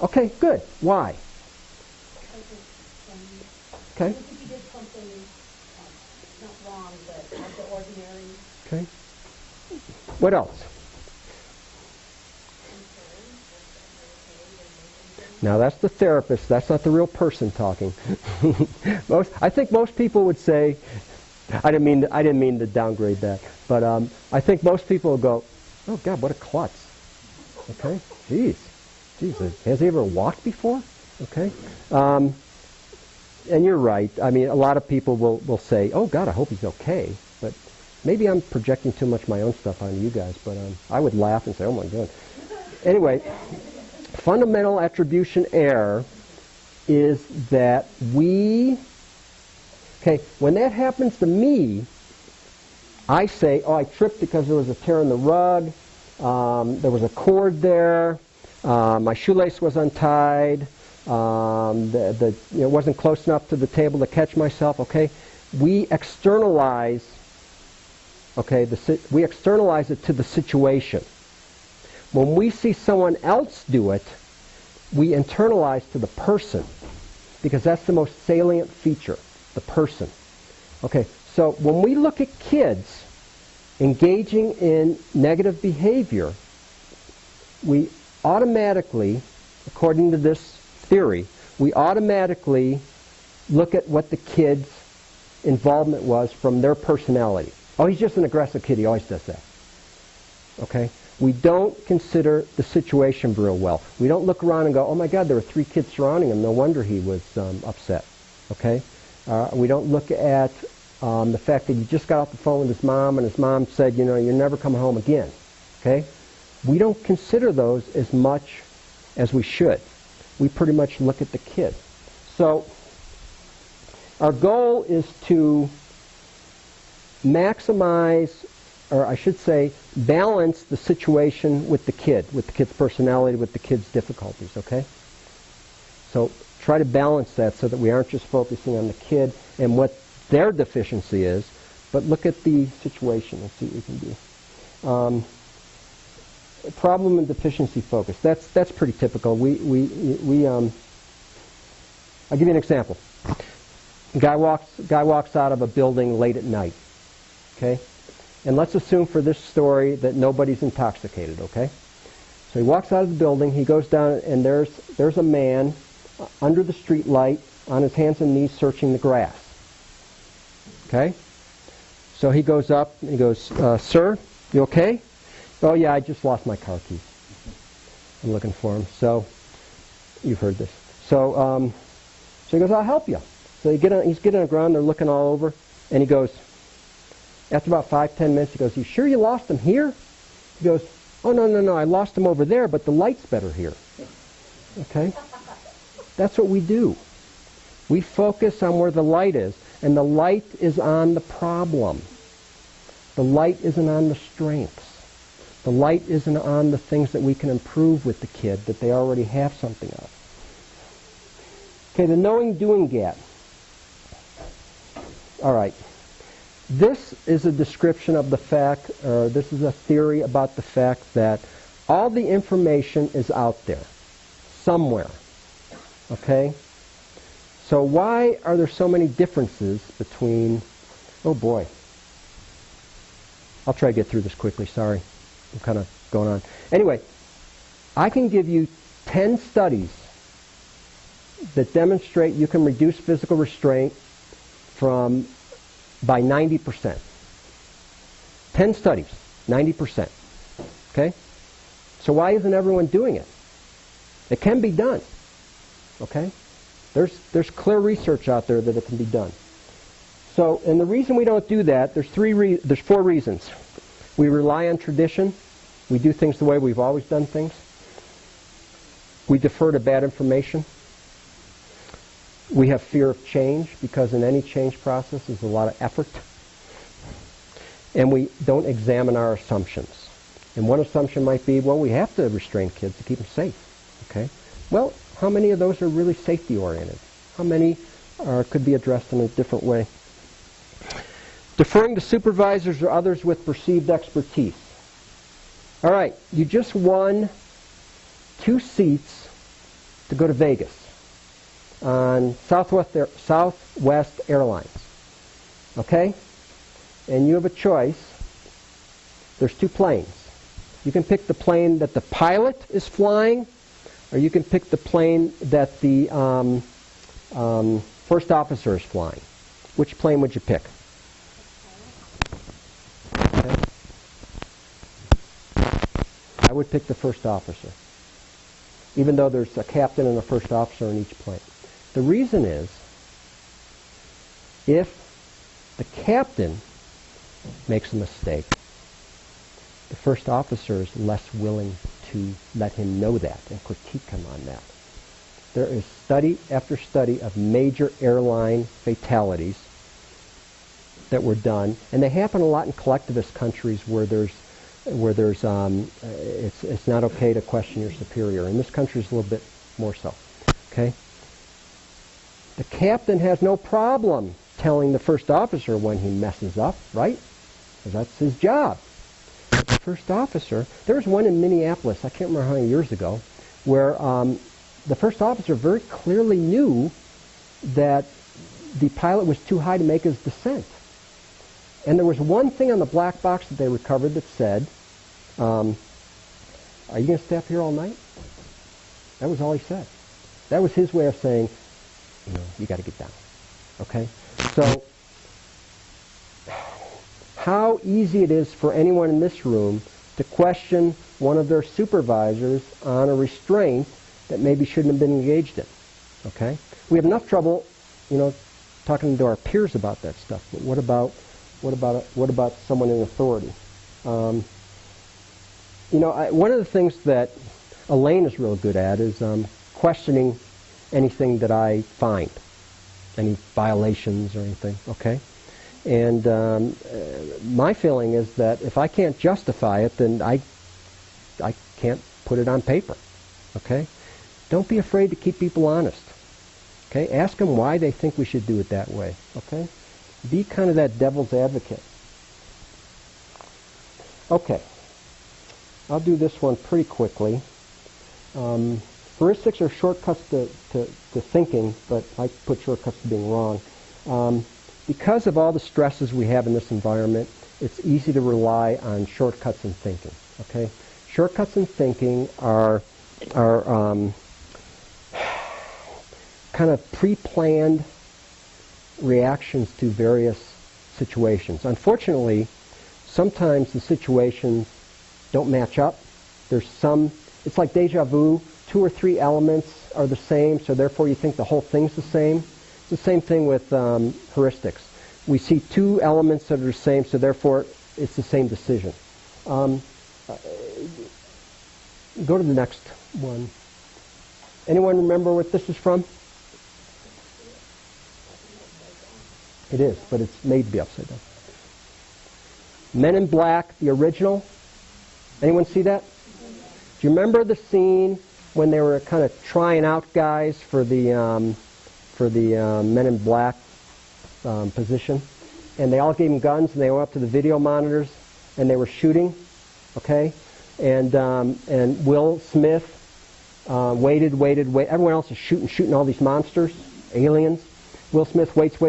[SPEAKER 1] Okay, good. Why? Okay.
[SPEAKER 4] If you did something not wrong, but out of the ordinary.
[SPEAKER 1] Okay. What else? Now that's the therapist. That's not the real person talking. I think most people would say, I didn't mean to downgrade that, but I think most people will go, "Oh God, what a klutz." Okay, jeez, has he ever walked before? Okay, and you're right. I mean, a lot of people will say, "Oh God, I hope he's okay," but maybe I'm projecting too much my own stuff onto you guys. But I would laugh and say, "Oh my God." Anyway. Fundamental attribution error is that when that happens to me, I say, oh, I tripped because there was a tear in the rug, there was a cord there, my shoelace was untied, it wasn't close enough to the table to catch myself, okay? We externalize it to the situation. When we see someone else do it, we internalize to the person, because that's the most salient feature, the person. Okay, so when we look at kids engaging in negative behavior, we automatically, according to this theory, we automatically look at what the kid's involvement was from their personality. Oh, he's just an aggressive kid. He always does that. Okay? We don't consider the situation real well. We don't look around and go, oh my God, there were 3 kids surrounding him. No wonder he was upset. Okay? We don't look at the fact that he just got off the phone with his mom and his mom said, you're never coming home again. Okay? We don't consider those as much as we should. We pretty much look at the kid. So our goal is to maximize, or I should say, balance the situation with the kid's personality, with the kid's difficulties, okay? So try to balance that so that we aren't just focusing on the kid and what their deficiency is, but look at the situation and see what we can do. Problem and deficiency focus. That's pretty typical. I'll give you an example. A guy walks out of a building late at night, okay? And let's assume for this story that nobody's intoxicated, okay? So he walks out of the building, he goes down, and there's a man under the street light on his hands and knees searching the grass. Okay? So he goes up and he goes, sir, you okay? Oh yeah, I just lost my car keys. I'm looking for them. So, you've heard this. So he goes, I'll help you. So he's getting on the ground, they're looking all over, and he goes, after about 5-10 minutes, he goes, you sure you lost them here? He goes, oh, no, I lost them over there, but the light's better here. Okay? That's what we do. We focus on where the light is, and the light is on the problem. The light isn't on the strengths. The light isn't on the things that we can improve with the kid that they already have something of. Okay, the knowing-doing gap. All right. This is a description of the fact, or this is a theory about the fact that all the information is out there, somewhere. Okay? So why are there so many differences between, oh boy, I'll try to get through this quickly. Sorry. I'm kind of going on. Anyway, I can give you 10 studies that demonstrate you can reduce physical restraint by 90%. 10 studies, 90%. Okay? So why isn't everyone doing it? It can be done. Okay? There's clear research out there that it can be done. So, and the reason we don't do that, there's 4 reasons. We rely on tradition. We do things the way we've always done things. We defer to bad information. We have fear of change, because in any change process there's a lot of effort. And we don't examine our assumptions. And one assumption might be, well, we have to restrain kids to keep them safe. Okay? Well, how many of those are really safety-oriented? How many could be addressed in a different way? Deferring to supervisors or others with perceived expertise. All right, you just won 2 seats to go to Vegas on Southwest Airlines. Okay? And you have a choice. There's 2 planes. You can pick the plane that the pilot is flying, or you can pick the plane that the first officer is flying. Which plane would you pick? Okay. I would pick the first officer, even though there's a captain and a first officer in each plane. The reason is, if the captain makes a mistake, the first officer is less willing to let him know that and critique him on that. There is study after study of major airline fatalities that were done, and they happen a lot in collectivist countries where it's not okay to question your superior. In this country, it's a little bit more so. Okay? The captain has no problem telling the first officer when he messes up, right? Because that's his job. But the first officer, there was one in Minneapolis, I can't remember how many years ago, where the first officer very clearly knew that the pilot was too high to make his descent. And there was one thing on the black box that they recovered that said, are you going to stay up here all night? That was all he said. That was his way of saying, you got to get down. Okay? So, how easy it is for anyone in this room to question one of their supervisors on a restraint that maybe shouldn't have been engaged in. Okay? We have enough trouble, talking to our peers about that stuff. But what about someone in authority? One of the things that Elaine is real good at is questioning anything that I find, any violations or anything. Okay? And my feeling is that if I can't justify it, then I can't put it on paper. Okay? Don't be afraid to keep people honest. Okay? Ask them why they think we should do it that way. Okay? Be kind of that devil's advocate. Okay. I'll do this one pretty quickly. Heuristics are shortcuts to thinking, but I put shortcuts to being wrong. Because of all the stresses we have in this environment, it's easy to rely on shortcuts in thinking. Okay? Shortcuts in thinking are kind of pre-planned reactions to various situations. Unfortunately, sometimes the situations don't match up. It's like deja vu. 2 or 3 elements are the same, so therefore you think the whole thing's the same. It's the same thing with heuristics. We see 2 elements that are the same, so therefore it's the same decision. Go to the next one. Anyone remember what this is from? It is, but it's made to be upside down. Men in Black, the original. Anyone see that? Do you remember the scene when they were kind of trying out guys for the Men in Black position? And they all gave them guns, and they went up to the video monitors, and they were shooting. Okay? And Will Smith waited. Everyone else is shooting all these monsters, aliens. Will Smith waits,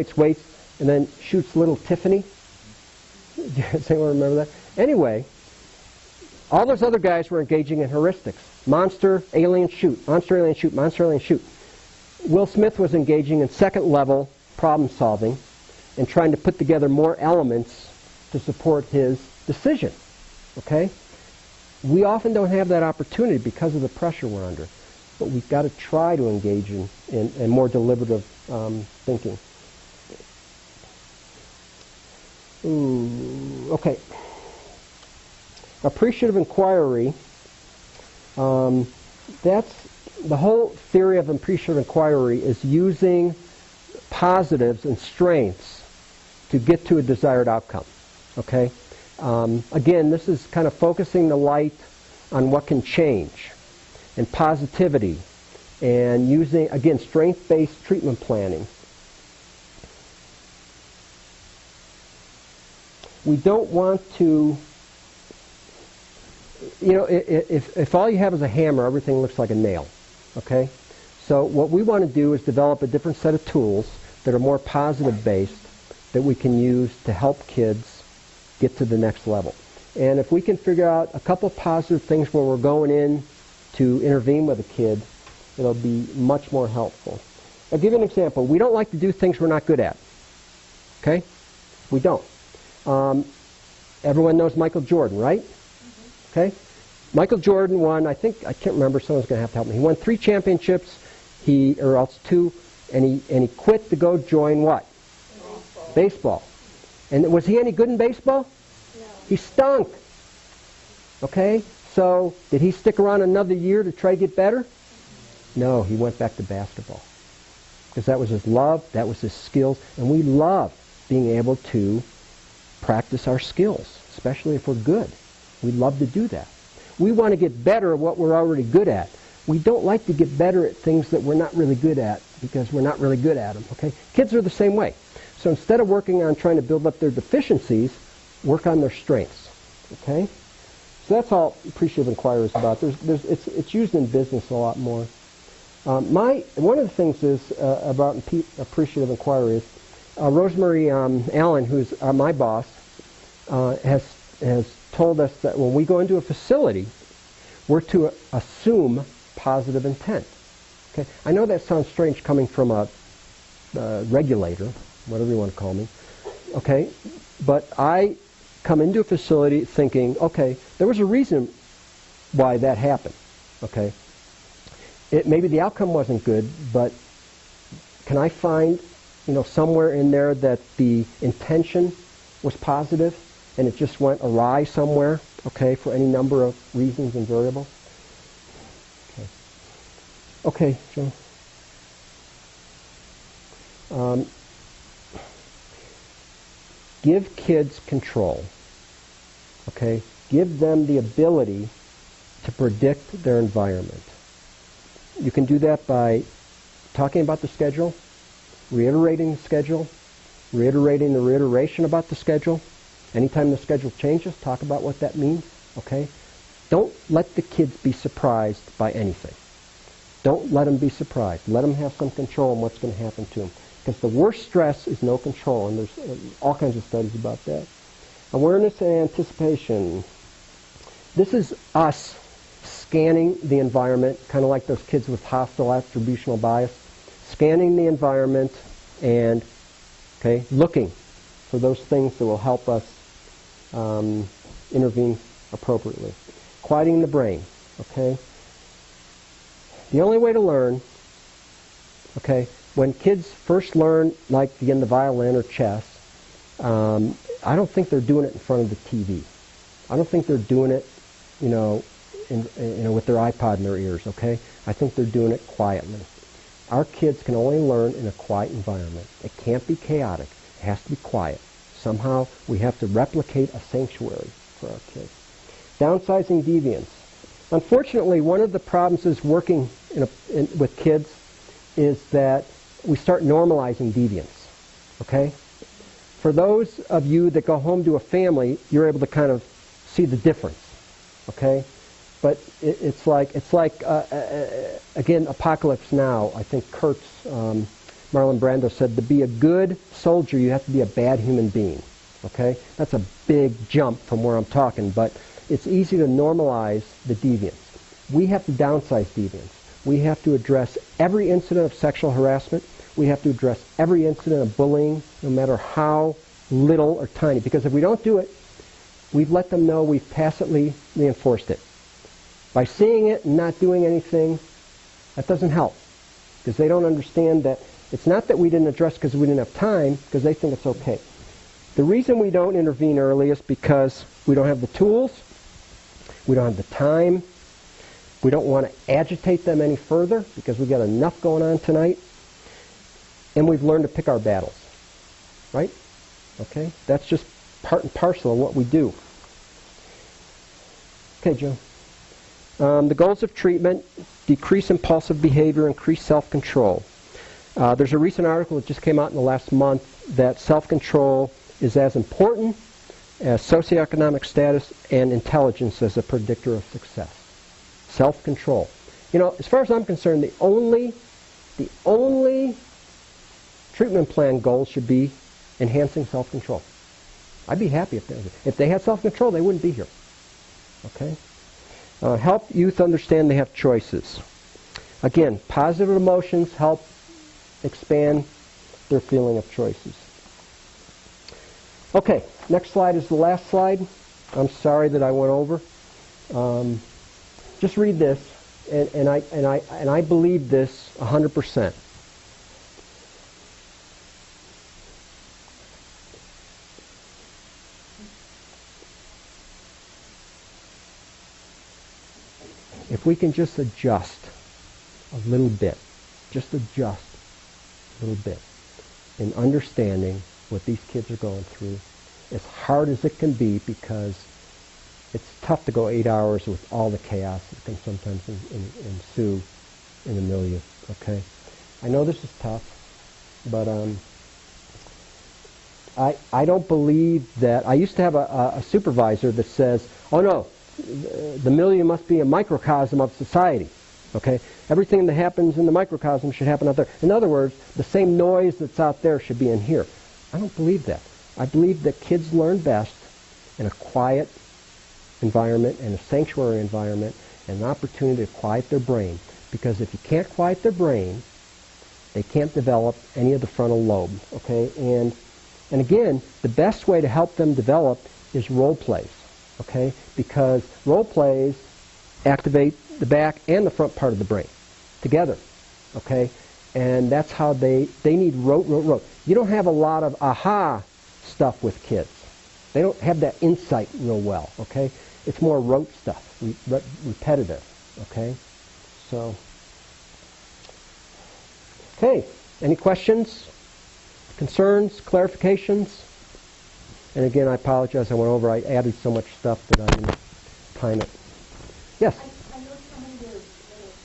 [SPEAKER 1] and then shoots little Tiffany. Does anyone remember that? Anyway, all those other guys were engaging in heuristics. Monster, alien, shoot. Monster, alien, shoot. Monster, alien, shoot. Will Smith was engaging in second-level problem solving and trying to put together more elements to support his decision. Okay? We often don't have that opportunity because of the pressure we're under. But we've got to try to engage in more deliberative thinking. Ooh, okay. Appreciative inquiry. That's the whole theory of appreciative inquiry is using positives and strengths to get to a desired outcome. Okay. Again, this is kind of focusing the light on what can change, and positivity, and using, again, strength-based treatment planning. We don't want to, you know, if all you have is a hammer, everything looks like a nail, okay? So what we want to do is develop a different set of tools that are more positive-based that we can use to help kids get to the next level. And if we can figure out a couple positive things where we're going in to intervene with a kid, it'll be much more helpful. I'll give you an example. We don't like to do things we're not good at, okay? We don't. Everyone knows Michael Jordan, right? Okay? Michael Jordan won, I can't remember, someone's going to have to help me. He won 3 championships, or else 2, and he quit to go join what? Baseball. And was he any good in baseball?
[SPEAKER 4] No.
[SPEAKER 1] He stunk. Okay? So, did he stick around another year to try to get better? No, he went back to basketball. Because that was his love, that was his skills, and we love being able to practice our skills, especially if we're good. We love to do that. We want to get better at what we're already good at. We don't like to get better at things that we're not really good at because we're not really good at them, okay? Kids are the same way. So instead of working on trying to build up their deficiencies, work on their strengths, okay? So that's all appreciative inquiry is about. It's used in business a lot more. One of the things is about appreciative inquiry is Rosemary Allen, who's my boss, has told us that when we go into a facility, we're to assume positive intent. Okay, I know that sounds strange coming from a regulator, whatever you want to call me. Okay, but I come into a facility thinking, okay, there was a reason why that happened. Okay, maybe the outcome wasn't good, but can I find, somewhere in there that the intention was positive and it just went awry somewhere, okay, for any number of reasons and variables? Okay, Joe. Give kids control, okay? Give them the ability to predict their environment. You can do that by talking about the schedule, reiterating the schedule, reiterating the reiteration about the schedule. Anytime the schedule changes, talk about what that means, okay? Don't let the kids be surprised by anything. Don't let them be surprised. Let them have some control on what's going to happen to them. Because the worst stress is no control, and there's all kinds of studies about that. Awareness and anticipation. This is us scanning the environment, kind of like those kids with hostile attributional bias. Scanning the environment and, looking for those things that will help us intervene appropriately. Quieting the brain, okay? The only way to learn, when kids first learn, like begin the violin or chess, I don't think they're doing it in front of the TV. I don't think they're doing it, with their iPod in their ears, okay? I think they're doing it quietly. Our kids can only learn in a quiet environment. It can't be chaotic. It has to be quiet. Somehow we have to replicate a sanctuary for our kids. Downsizing deviance. Unfortunately, one of the problems is working with kids is that we start normalizing deviance, okay? For those of you that go home to a family, you're able to kind of see the difference, okay? But it's like again, Apocalypse Now. I think Kurtz, Marlon Brando said, to be a good soldier, you have to be a bad human being. Okay? That's a big jump from where I'm talking, but it's easy to normalize the deviance. We have to downsize deviance. We have to address every incident of sexual harassment. We have to address every incident of bullying, no matter how little or tiny. Because if we don't do it, we've let them know we've tacitly reinforced it. By seeing it and not doing anything, that doesn't help. Because they don't understand that it's not that we didn't address because we didn't have time, because they think it's okay. The reason we don't intervene early is because we don't have the tools, we don't have the time, we don't want to agitate them any further because we've got enough going on tonight, and we've learned to pick our battles. Right? Okay? That's just part and parcel of what we do. Okay, Joe. The goals of treatment: decrease impulsive behavior, increase self-control. There's a recent article that just came out in the last month that self-control is as important as socioeconomic status and intelligence as a predictor of success. Self-control. You know, as far as I'm concerned, the only treatment plan goal should be enhancing self-control. I'd be happy if they had self-control, they wouldn't be here. Okay? Help youth understand they have choices. Again, positive emotions help expand their feeling of choices. Okay, next slide is the last slide. I'm sorry that I went over. Just read this, and I believe this 100%. If we can just adjust a little bit, just adjust a little bit in understanding what these kids are going through, as hard as it can be, because it's tough to go 8 hours with all the chaos that can sometimes ensue in the milieu, okay? I know this is tough, but I don't believe that. I used to have a supervisor that says, oh no, the milieu must be a microcosm of society. Okay? Everything that happens in the microcosm should happen out there. In other words, the same noise that's out there should be in here. I don't believe that. I believe that kids learn best in a quiet environment and a sanctuary environment and an opportunity to quiet their brain. Because if you can't quiet their brain, they can't develop any of the frontal lobe. Okay? And again, the best way to help them develop is role plays. Okay? Because role plays activate the back and the front part of the brain together. Okay? And that's how they need rote. You don't have a lot of aha stuff with kids. They don't have that insight real well. Okay? It's more rote stuff, repetitive. Okay? So, okay. Any questions, concerns, clarifications? And again, I apologize. I went over. I added so much stuff that I didn't time it. Yes.
[SPEAKER 2] I know some of your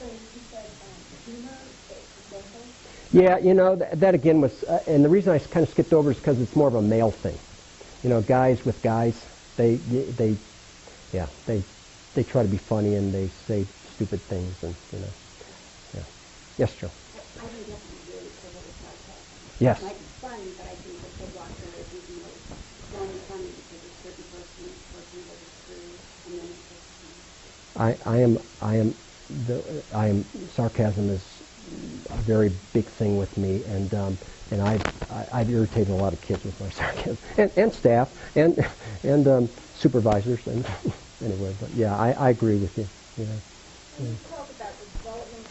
[SPEAKER 2] things you said humor, example.
[SPEAKER 1] Yeah, you know, that again was, and the reason I kind of skipped over is because it's more of a male thing. You know, guys with guys, they try to be funny and they say stupid things, and you know, yeah. Yes, Joe.
[SPEAKER 2] I think that's really civil with sarcasm.
[SPEAKER 1] Yes.
[SPEAKER 2] It might be funny, but I think the kid walks away thinking it's only funny because a certain person was screwed, and then it's just
[SPEAKER 1] I am sarcasm is a very big thing with me, and I've irritated a lot of kids with my sarcasm, and staff, and supervisors, and anyway, but yeah, I agree with you. Yeah.
[SPEAKER 4] When you talk about the development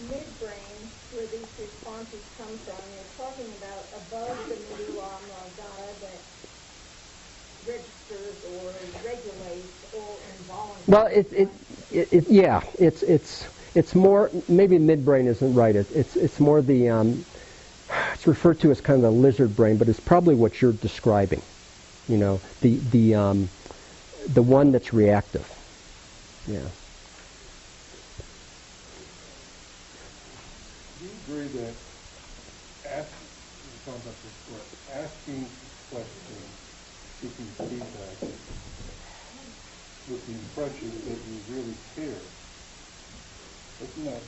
[SPEAKER 4] midbrain, where these responses come from, you're talking about above the medulla oblongata that registers or regulates all involuntary.
[SPEAKER 1] Well, it's more, maybe midbrain isn't right. It's more the it's referred to as kind of the lizard brain, but it's probably what you're describing. You know, the one that's reactive. Yeah.
[SPEAKER 3] Do you agree that asking questions, seeking feedback, with the impression that you really care, isn't that